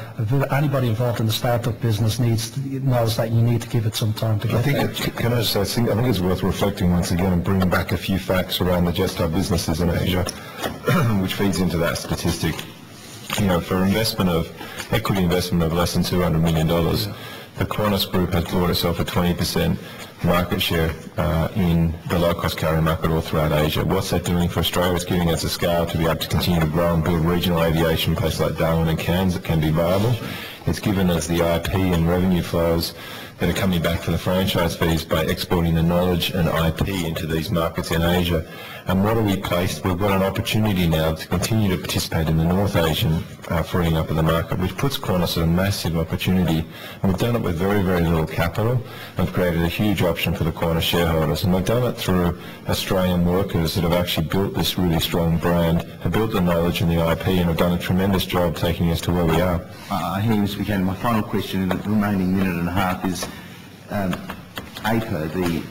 anybody involved in the start-up business knows that you need to give it some time to get there. I think it's worth reflecting once again and bringing back a few facts around the Jetstar businesses in Asia, which feeds into that statistic. For equity investment of less than $200 million, the Qantas Group has bought itself a 20% market share in the low-cost carrier market all throughout Asia. What's that doing for Australia? It's giving us a scale to be able to continue to grow and build regional aviation places like Darwin and Cairns that can be viable. It's given us the IP and revenue flows that are coming back for the franchise fees by exporting the knowledge and IP into these markets in Asia. And what are we placed? We've got an opportunity now to continue to participate in the North Asian freeing up of the market, which puts Qantas at a massive opportunity. And we've done it with very, very little capital, and created a huge option for the Qantas shareholders. And we've done it through Australian workers that have actually built this really strong brand, have built the knowledge and the IP, and have done a tremendous job taking us to where we are. I hear you, Mr. Buchanan. My final question in the remaining minute and a half is, APA, the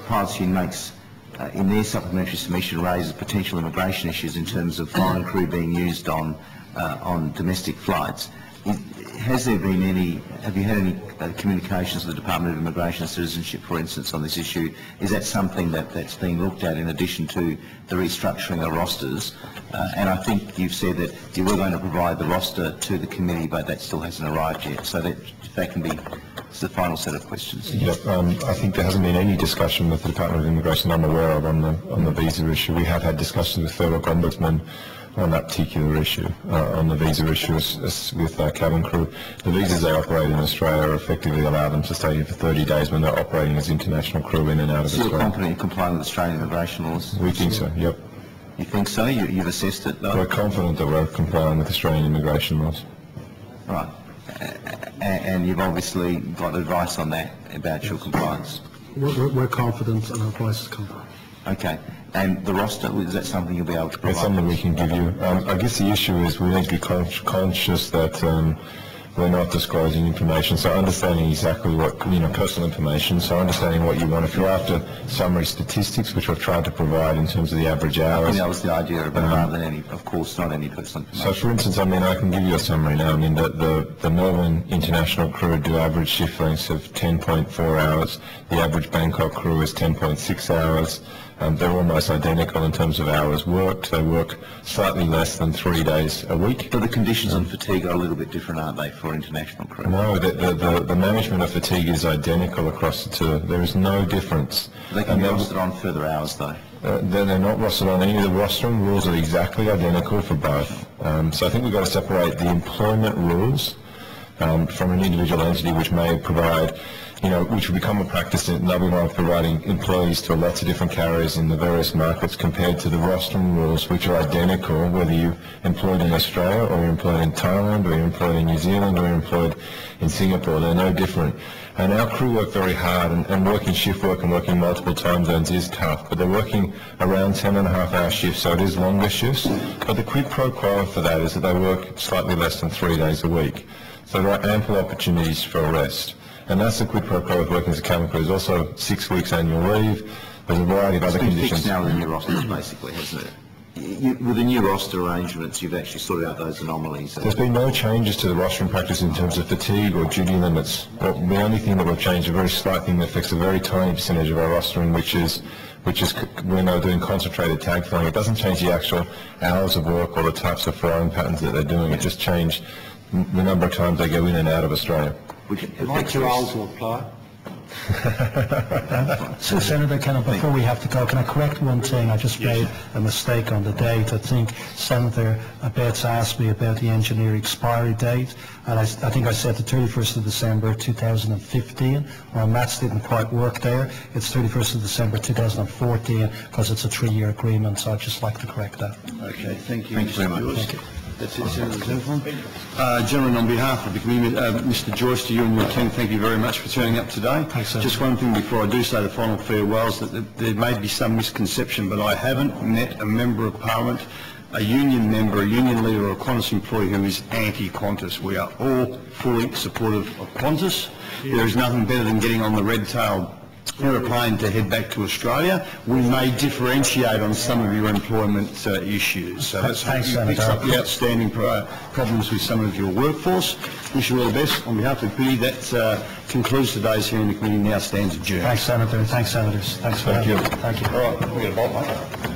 pilots union, makes in their supplementary submission raises potential immigration issues in terms of foreign crew being used on domestic flights. Have you had any communications with the Department of Immigration and Citizenship, for instance, on this issue? Is that something that's being looked at in addition to the restructuring of rosters? And I think you've said that you were going to provide the roster to the committee, but that still hasn't arrived yet. So that can be the final set of questions. Yep, I think there hasn't been any discussion with the Department of Immigration I'm aware of on the visa issue. We have had discussions with Federal Ombudsman on that particular issue, on the visa issue with cabin crew. The visas they operate in Australia effectively allow them to stay here for 30 days when they're operating as international crew in and out of Australia. So you're confident in complying with Australian immigration laws? We think so, yep. You think so? You've assessed it, though? We're confident that we're complying with Australian immigration laws. Right. And you've obviously got advice on that about your compliance? We're confident, and our advice is confident. Okay. And the roster, is that something you'll be able to provide? It's something we can give you. I guess the issue is we need to be conscious that we're not disclosing information. So understanding exactly what, personal information, so understanding what you want. If you're after summary statistics, which I've tried to provide in terms of the average hours. I think that was the idea, but rather than any, of course, not any personal information. So for instance, I can give you a summary now. The Melbourne International crew do average shift lengths of 10.4 hours. The average Bangkok crew is 10.6 hours. They're almost identical in terms of hours worked. They work slightly less than 3 days a week. But the conditions on fatigue are a little bit different, aren't they, for international crew? No, the management of fatigue is identical across the two. There is no difference. They can be rostered on further hours, though. They're not rostered on any of the rostering. Rules are exactly identical for both. So I think we've got to separate the employment rules from an individual entity which may provide, which will become a practice in WA of providing employees to lots of different carriers in the various markets compared to the rostering rules which are identical whether you're employed in Australia or you're employed in Thailand or you're employed in New Zealand or you're employed in Singapore. They're no different. And our crew work very hard, and working shift work and working multiple time zones is tough, but they're working around 10.5-hour shifts, so it is longer shifts. But the quid pro quo for that is that they work slightly less than 3 days a week. So there are ample opportunities for rest. And that's the quid pro quo with working as a cabin crew. There's also 6 weeks annual leave. There's a variety of other conditions. It's been fixed now with the new rosters, basically, hasn't it? With the new roster arrangements, you've actually sorted out those anomalies. There's been no changes to the rostering practice in terms of fatigue or duty limits. Well, the only thing that we've changed, a very slight thing that affects a very tiny percentage of our rostering, which is when they're doing concentrated tag flying. It doesn't change the actual hours of work or the types of flying patterns that they're doing. It just changed the number of times they go in and out of Australia. Am I too old to apply? So, Senator, before we have to go, can I correct one thing? I just made a mistake on the date. I think Senator Betts asked me about the engineer expiry date, and I think I said the 31st of December 2015. My maths didn't quite work there. It's 31st of December 2014 because it's a 3-year agreement, so I'd just like to correct that. Okay, thank you. Thank you very much. Thank you. That's it, Senator Xenophon. Gentlemen, on behalf of the committee, Mr. Joyce, to you and your team, thank you very much for turning up today. Thanks, just one thing before I do say the final farewells, that there may be some misconception, but I haven't met a member of Parliament, a union member, a union leader or a Qantas employee who is anti-Qantas. We are all fully supportive of Qantas. There is nothing better than getting on the red-tailed aeroplane to head back to Australia. We may differentiate on some of your employment issues. So that's how you fix up the outstanding problems with some of your workforce. Wish you all the best. On behalf of the committee, that concludes today's hearing. The committee now stands adjourned. Thanks, Senator, and thanks, Senators. Thanks for having me. Thank you. All right, we've got a bolt, mate.